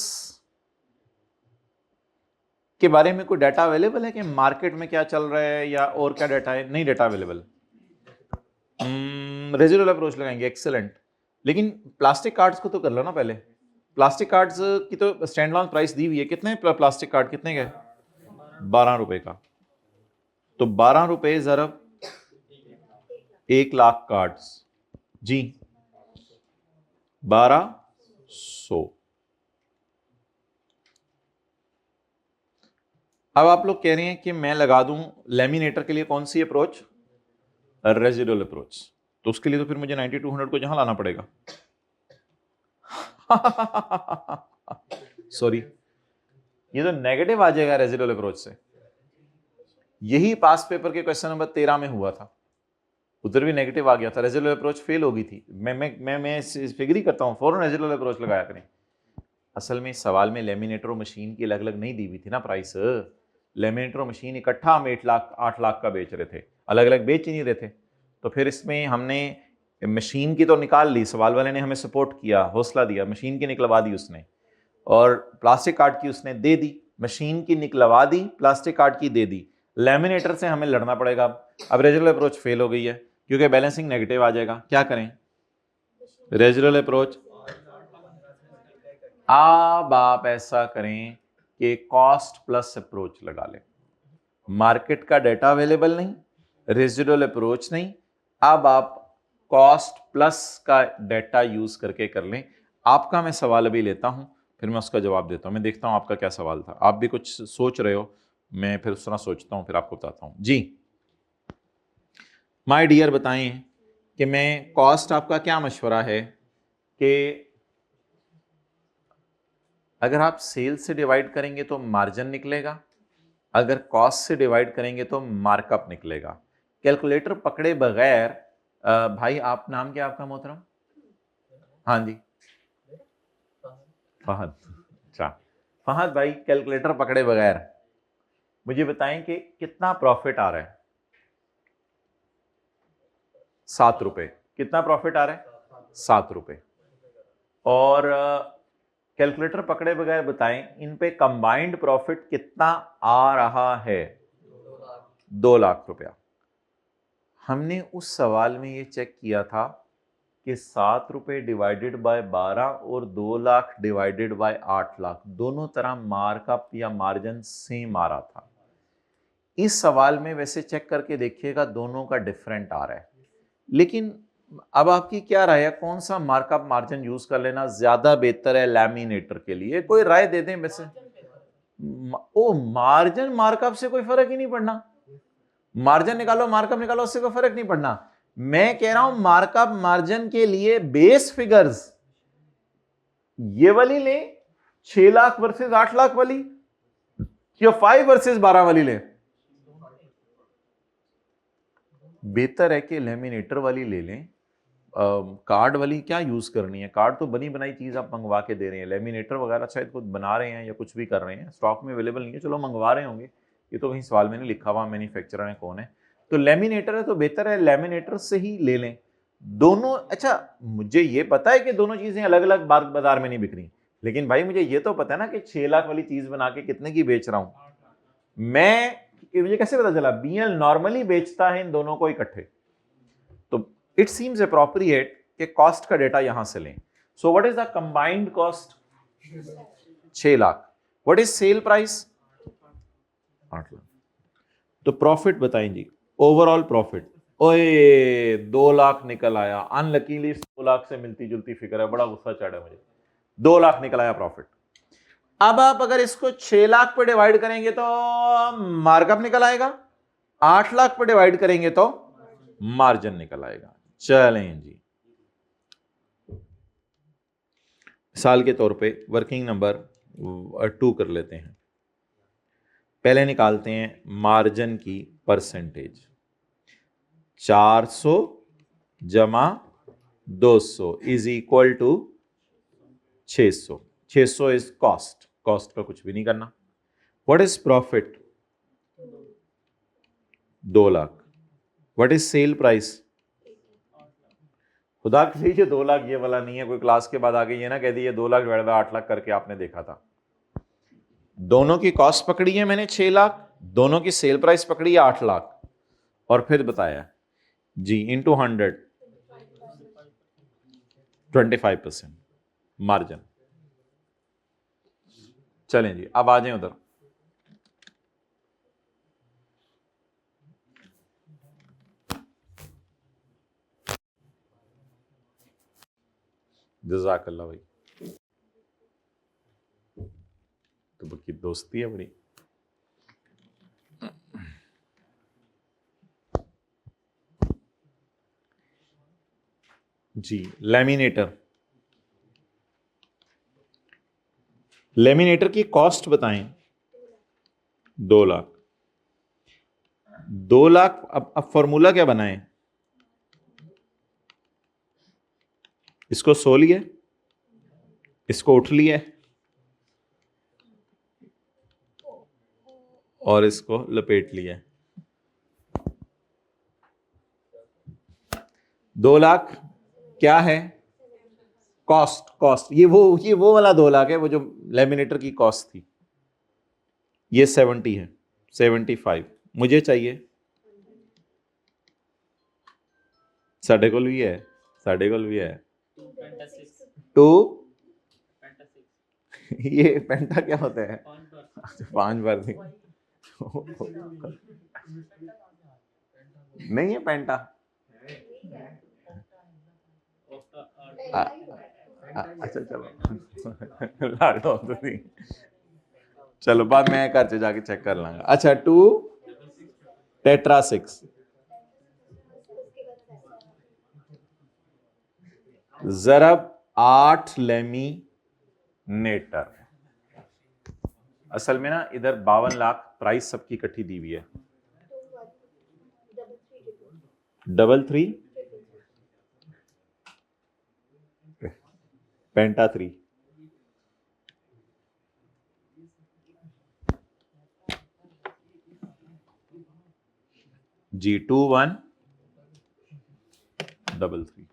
के बारे में कोई डाटा अवेलेबल है कि मार्केट में क्या चल रहा है या और क्या डाटा है? नहीं डाटा अवेलेबल। रेजिडुअल अप्रोच लगाएंगे, एक्सेलेंट। लेकिन प्लास्टिक कार्ड्स को तो कर लो ना पहले। प्लास्टिक कार्ड्स की तो स्टैंड अलोन प्राइस दी हुई है, कितने प्लास्टिक कार्ड कितने का? 12 रुपए का। तो 12 रुपए ज़रब 1 लाख कार्ड्स, जी 1200। अब आप लोग कह रहे हैं कि मैं लगा दूं लेमिनेटर के लिए कौन सी अप्रोच? Residual approach. तो उसके लिए तो फिर मुझे 9200 को जहां लाना पड़ेगा। सॉरी, ये तो नेगेटिव आ जाएगा रेजिडुअल अप्रोच से। यही पास पेपर के क्वेश्चन नंबर 13 में हुआ था, उधर भी नेगेटिव आ गया था, रेजिडुअल अप्रोच फेल हो गई थी। मैं फिगर ही करता हूं, फौरन रेजिडुअल अप्रोच लगाया करें। असल में इस सवाल में लेमिनेटर और मशीन की अलग अलग नहीं दी हुई थी ना प्राइस। लेमिनेटर और मशीन इकट्ठा हम 8 लाख का बेच रहे थे, अलग अलग बेच ही नहीं रहे थे। तो फिर इसमें हमने मशीन की तो निकाल ली, सवाल वाले ने हमें सपोर्ट किया, हौसला दिया, मशीन की निकलवा दी उसने, और प्लास्टिक कार्ड की उसने दे दी। मशीन की निकलवा दी, प्लास्टिक कार्ड की दे दी। लेमिनेटर से हमें लड़ना पड़ेगा। अब रेजिडुअल अप्रोच फेल हो गई है क्योंकि बैलेंसिंग नेगेटिव आ जाएगा। क्या करें? Residual approach. अब आप ऐसा करें कि कॉस्ट प्लस अप्रोच लगा लें। मार्केट का डाटा अवेलेबल नहीं, रेजिडुअल अप्रोच नहीं, अब आप कॉस्ट प्लस का डाटा यूज करके कर लें। आपका मैं सवाल अभी लेता हूं, फिर मैं उसका जवाब देता हूं। मैं देखता हूं आपका क्या सवाल था, आप भी कुछ सोच रहे हो, मैं फिर उस तरह सोचता हूं, फिर आपको बताता हूं। जी माय डियर बताएं कि मैं कॉस्ट, आपका क्या मशवरा है कि अगर आप सेल्स से डिवाइड करेंगे तो मार्जिन निकलेगा, अगर कॉस्ट से डिवाइड करेंगे तो मार्कअप निकलेगा। कैलकुलेटर पकड़े बगैर भाई, आप नाम क्या आपका मोहतरम? हाँ जी फहद। अच्छा फहद भाई, कैलकुलेटर पकड़े बगैर मुझे बताएं कि कितना प्रॉफिट आ रहा है? 7 रुपए। कितना प्रॉफिट आ रहा है? 7 रुपए। और कैलकुलेटर पकड़े बगैर बताएं इन पे कंबाइंड प्रॉफिट कितना आ रहा है? 2 लाख रुपया। हमने उस सवाल में ये चेक किया था कि 7 रुपए डिवाइडेड बाय 12 और 2 लाख डिवाइडेड बाय 8 लाख, दोनों तरह मार्कअप या मार्जिन सेम आ रहा था। इस सवाल में वैसे चेक करके देखिएगा दोनों का डिफरेंट आ रहा है। लेकिन अब आपकी क्या राय है, कौन सा मार्कअप मार्जिन यूज कर लेना ज्यादा बेहतर है लैमिनेटर के लिए? कोई राय दे दें वैसे। ओ मार्जिन मार्कअप से कोई फर्क ही नहीं पड़ना, मार्जिन निकालो मार्कअप निकालो, उससे कोई फर्क नहीं पड़ना। मैं कह रहा हूं मार्कअप मार्जिन के लिए बेस फिगर्स ये वाली ले, 6 लाख वर्सेस 8 लाख वाली, या 5 वर्सेस 12 वाली ले। बेहतर है कि लेमिनेटर वाली ले लें। कार्ड वाली क्या यूज करनी है? कार्ड तो बनी बनाई चीज आप मंगवा के दे रहे हैं, लेमिनेटर वगैरह शायद खुद बना रहे हैं या कुछ भी कर रहे हैं, स्टॉक में अवेलेबल नहीं है, चलो मंगवा रहे होंगे, ये तो कहीं सवाल में नहीं लिखा हुआ मैन्युफैक्चरर है कौन है। तो लेमिनेटर है तो बेहतर है लेमिनेटर से ही ले लें दोनों। अच्छा मुझे ये पता है कि दोनों चीजें अलग अलग बाजार में नहीं बिक रही, लेकिन भाई मुझे ये तो पता है ना कि 6 लाख वाली चीज बना के कितने की बेच रहा हूं मैं, मुझे कैसे पता चला? बीएल नॉर्मली बेचता है इन दोनों को इकट्ठे। तो इट सीम्स अप्रोप्रिएट कि कॉस्ट का डेटा यहां से लें। So what is the combined cost? 6 lakh. What is sale price? 8 lakh. तो प्रॉफिट बताएं जी, ओवरऑल प्रॉफिट। ओए 2 लाख निकल आया, अनलकीली 2 लाख से मिलती जुलती फिगर है, बड़ा गुस्सा चढ़ा मुझे। 2 लाख निकल आया प्रॉफिट। अब आप अगर इसको 6 लाख पे डिवाइड करेंगे तो मार्कअप निकल आएगा, 8 लाख पे डिवाइड करेंगे तो मार्जिन निकल आएगा। चलें जी, मिसाल के तौर पे वर्किंग नंबर 2 कर लेते हैं। पहले निकालते हैं मार्जिन की परसेंटेज। 400 जमा 200 is equal to 600। 600 is cost, cost का कुछ भी नहीं करना। What is profit? 2 lakh. What is sale price? खुदा के लिए 2 लाख ये वाला नहीं है, कोई क्लास के बाद आगे ये ना कह दिए 2 लाख डिवाइड बाय 8 लाख करके आपने देखा था। दोनों की कॉस्ट पकड़ी है मैंने 6 लाख, दोनों की सेल प्राइस पकड़ी है 8 लाख, और फिर बताया जी इंटू 100 25% मार्जिन। चलें जी, अब आ जाएं उधर। जज़ाकल्लाह भाई, तो बल्कि दोस्ती है बड़ी। जी लेमिनेटर, लेमिनेटर की कॉस्ट बताएं। 2 लाख। 2 लाख। अब फॉर्मूला क्या बनाएं? इसको सो लिए, इसको उठ लिए और इसको लपेट लिए। 2 लाख क्या है? कॉस्ट। कॉस्ट ये वो वाला 2 लाख है, वो जो लेमिनेटर की कॉस्ट थी। ये 70 है, 75 मुझे चाहिए। साढ़े को भी है, साढ़े को भी है 2 ये पेंटा क्या होता है? 5 बार नहीं नहीं है पेंटा। अच्छा चलो लाडो तुसी, चलो बाद मैं घर से जाके चेक कर लांगा। अच्छा 2 टेट्रा 6 ज़रब 8 लेमिनेटर। असल में ना इधर 52 लाख प्राइस सबकी इकट्ठी दी हुई है। 33 पेंटा 3 जी 2133।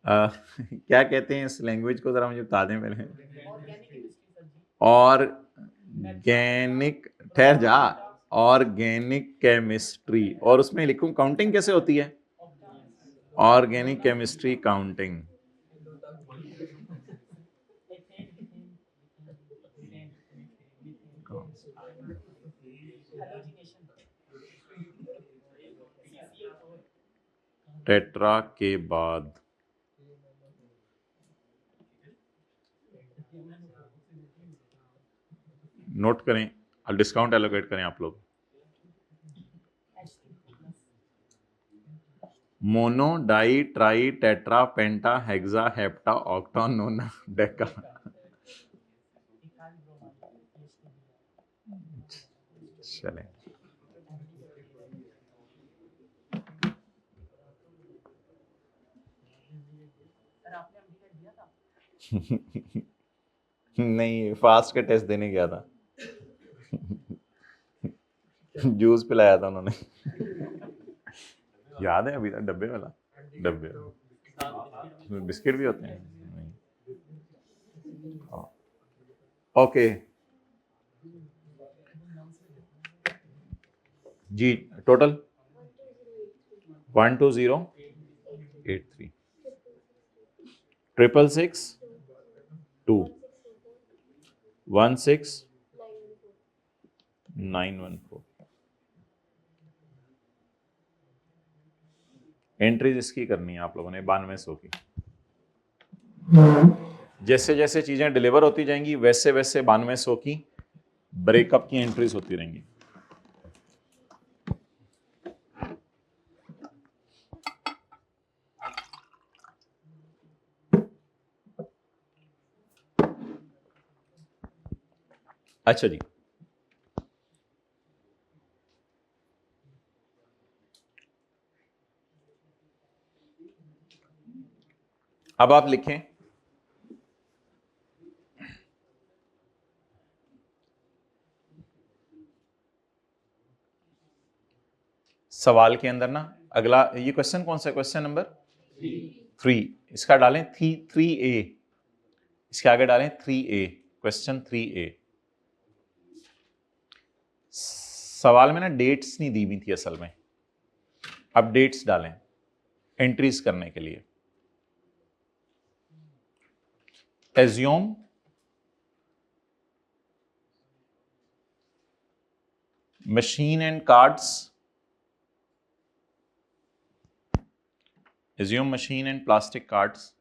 क्या कहते हैं इस लैंग्वेज को, जरा मुझे बता दें पहले। ऑर्गेनिक, ठहर जा, ऑर्गेनिक केमिस्ट्री। और उसमें लिखूं काउंटिंग कैसे होती है? Organic chemistry counting. टेट्रा के बाद नोट करें, डिस्काउंट एलोकेट करें आप लोग। मोनो, डाई, ट्राई, टेट्रा, पेंटा, हेक्सा, हेप्टा, ऑक्टा, नोना, डेका। चलें नहीं, फास्ट का टेस्ट देने गया था जूस पिलाया था उन्होंने याद है अभी तक? डब्बे वाला, डब्बे वाला। बिस्किट भी होते हैं? ओके जी, टोटल 1208 83 666 2 16914 एंट्रीज इसकी करनी है आप लोगों ने 9200 की। जैसे जैसे चीजें डिलीवर होती जाएंगी वैसे वैसे 9200 की ब्रेकअप की एंट्रीज होती रहेंगी। अच्छा जी, अब आप लिखें सवाल के अंदर ना अगला ये क्वेश्चन कौन सा क्वेश्चन नंबर 3, इसका डालें 3A, इसके आगे डालें 3A, क्वेश्चन 3A। सवाल में ना डेट्स नहीं दी हुई थी असल में, अब डेट्स डालें एंट्रीज करने के लिए। Assume machine and cards, assume machine and plastic cards.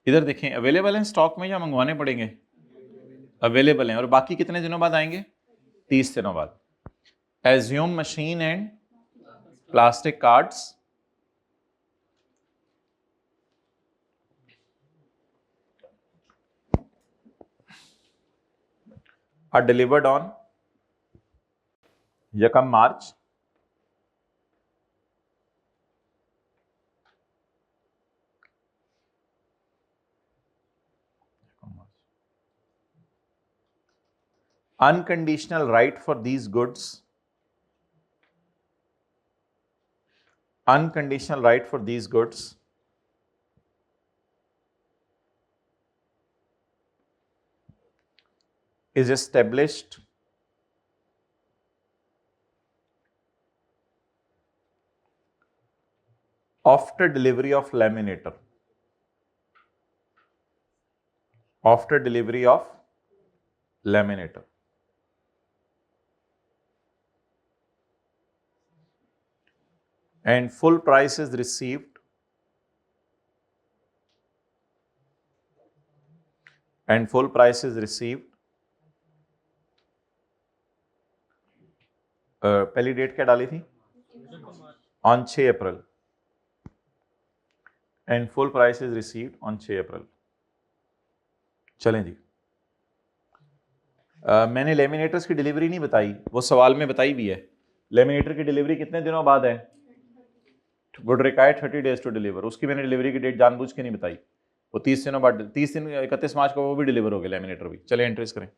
इधर देखें अवेलेबल हैं स्टॉक में या मंगवाने पड़ेंगे? अवेलेबल हैं। और बाकी कितने दिनों बाद आएंगे? 30 दिनों बाद। Assume machine and plastic cards are delivered on Yakam March unconditional right for these goods, unconditional right for these goods is established after delivery of laminator, after delivery of laminator, and full price is received, and full price is received पहली date क्या डाली थी? On 6 April, and full price is received on 6 अप्रैल। चलें जी, मैंने लेमिनेटर्स की delivery नहीं बताई, वो सवाल में बताई भी है। लेमिनेटर की डिलीवरी कितने दिनों बाद है? Would require 30 days to deliver. उसकी मैंने डिलीवरी की डेट जानबूझ के नहीं बताई, वो 30 दिनों बाद, 30 दिन 31 मार्च को वो भी डिलीवर हो गए लेमिनेटर भी। चले एंट्रीज करें।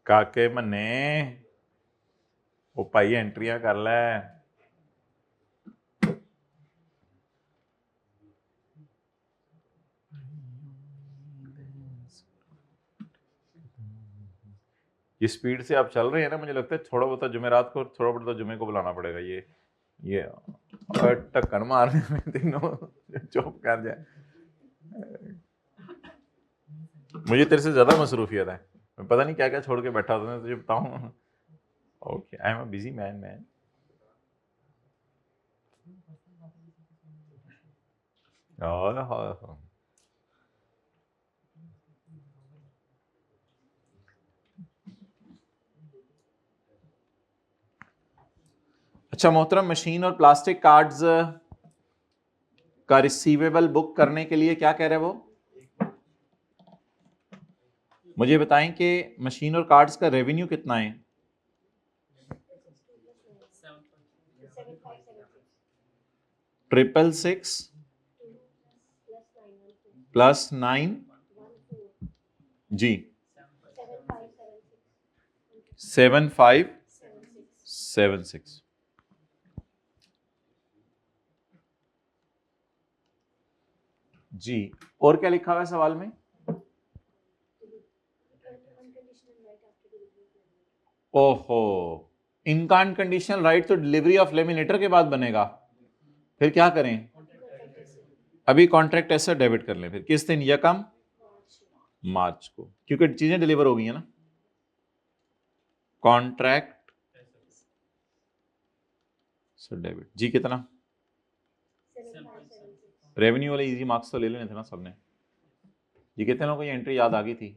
काके मन्ने वो भाई एंट्रियां कर लै। ये स्पीड से आप चल रहे हैं ना, मुझे लगता है थोड़ा बहुत जुमेरात को, थोड़ा बहुत जुमे को बुलाना पड़ेगा। ये टक्कर मारने में तीनों चुप कर जाए। मुझे तेरे से ज्यादा मसरूफियत है, मैं पता नहीं क्या क्या छोड़ के बैठा था, तुझे बताऊं। Okay, I am a busy man. अच्छा मोहतरम, मशीन और प्लास्टिक कार्ड्स का रिसीवेबल बुक करने के लिए क्या कह रहे हैं वो? मुझे बताएं कि मशीन और कार्ड्स का रेवेन्यू कितना है? 666 प्लस 9 जी 7576। जी, और क्या लिखा हुआ है सवाल में? ओहो, इनका अनकंडीशनल राइट तो डिलीवरी ऑफ लेमिनेटर के बाद बनेगा, फिर क्या करें? अभी कॉन्ट्रैक्ट एसेट डेबिट कर लें, फिर किस दिन? यकम मार्च को, क्योंकि चीजें डिलीवर हो गई है ना। कॉन्ट्रैक्ट डेबिट जी, कितना? रेवेन्यू वाले इजी मार्क्स तो ले लेने थे ना सबने जी। कितने लोगों को ये एंट्री याद आ गई थी?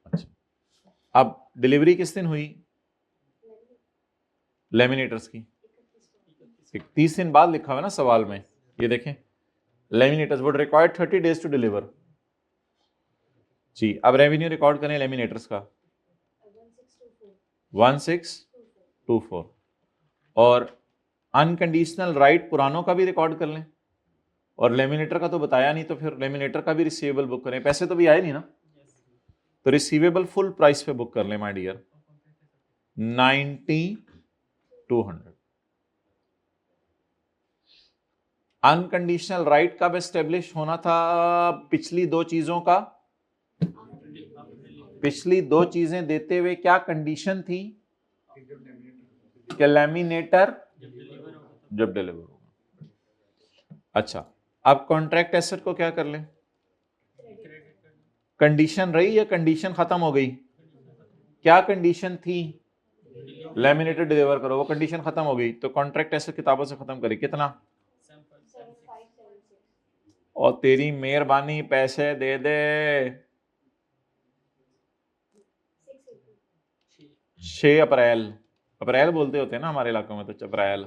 अच्छा, अब डिलीवरी किस दिन हुई लेमिनेटर्स की? 30 दिन बाद लिखा हुआ है ना सवाल में, ये देखें, laminators would require 30 days to deliver जी। अब रेवेन्यू रिकॉर्ड करें लेमिनेटर्स का 1624, और अनकंडीशनल राइट पुरानों का भी रिकॉर्ड कर लें, और लेमिनेटर का तो बताया नहीं, तो फिर लेमिनेटर का भी रिसीवेबल बुक करें। पैसे तो भी आए नहीं ना, तो रिसीवेबल फुल प्राइस पे बुक कर लें माय डियर, 9200। अनकंडीशनल राइट कब एस्टेब्लिश होना था? पिछली दो चीजों का, पिछली दो चीजें देते हुए क्या कंडीशन थी? कि लेमिनेटर जब डिलीवर होगा। अच्छा, अब कॉन्ट्रैक्ट एसेट को क्या कर लें? कंडीशन रही या कंडीशन खत्म हो गई? क्या कंडीशन थी? लेमिनेटर डिलीवर करो, वो कंडीशन खत्म हो गई, तो कॉन्ट्रैक्ट एसेट किताबों से खत्म करें। कितना? और तेरी मेहरबानी पैसे दे दे। 6 अप्रैल, अप्रैल बोलते होते हैं ना हमारे इलाकों में, तो अप्रैल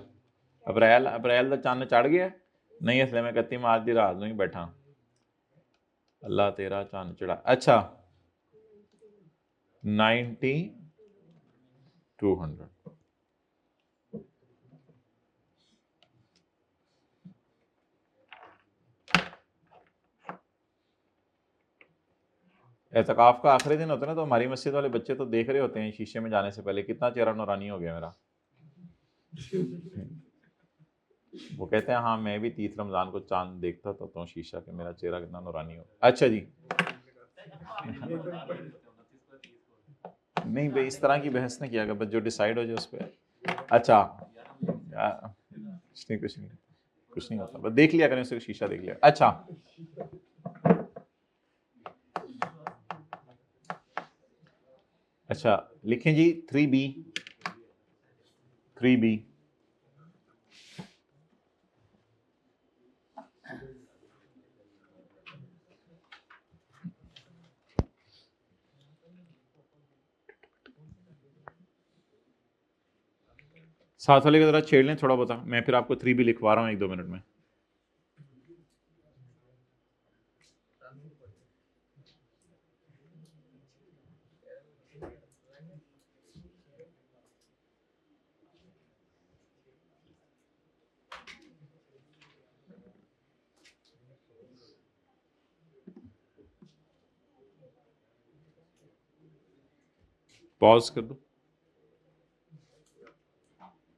अप्रैल अप्रैल तो चंद चढ़ गया नहीं, इसलिए मैं कहती आज दी रात नहीं बैठा, अल्लाह तेरा चंद चढ़ा। अच्छा, 9200। एतकाफ का आखिरी दिन होता है ना, तो हमारी मस्जिद वाले बच्चे तो देख रहे होते हैं शीशे में जाने से पहले कितना चेहरा नूरानी हो गया मेरा। वो कहते हैं हाँ मैं भी 30 रमजान को चांद देखता था तो शीशा के मेरा चेहरा कितना नूरानी हो। अच्छा जी, नहीं भाई इस तरह की बहस नहीं किया, बस जो डिसाइड हो जाए उस पर। अच्छा, कुछ नहीं कुछ नहीं होता, बस देख लिया करें उसे, शीशा देख लिया। अच्छा, अच्छा लिखें जी 3B 3B। साथ वाले की तरह छेड़ लें थोड़ा बता, मैं फिर आपको 3B लिखवा रहा हूँ 1-2 मिनट में। पॉज कर दो।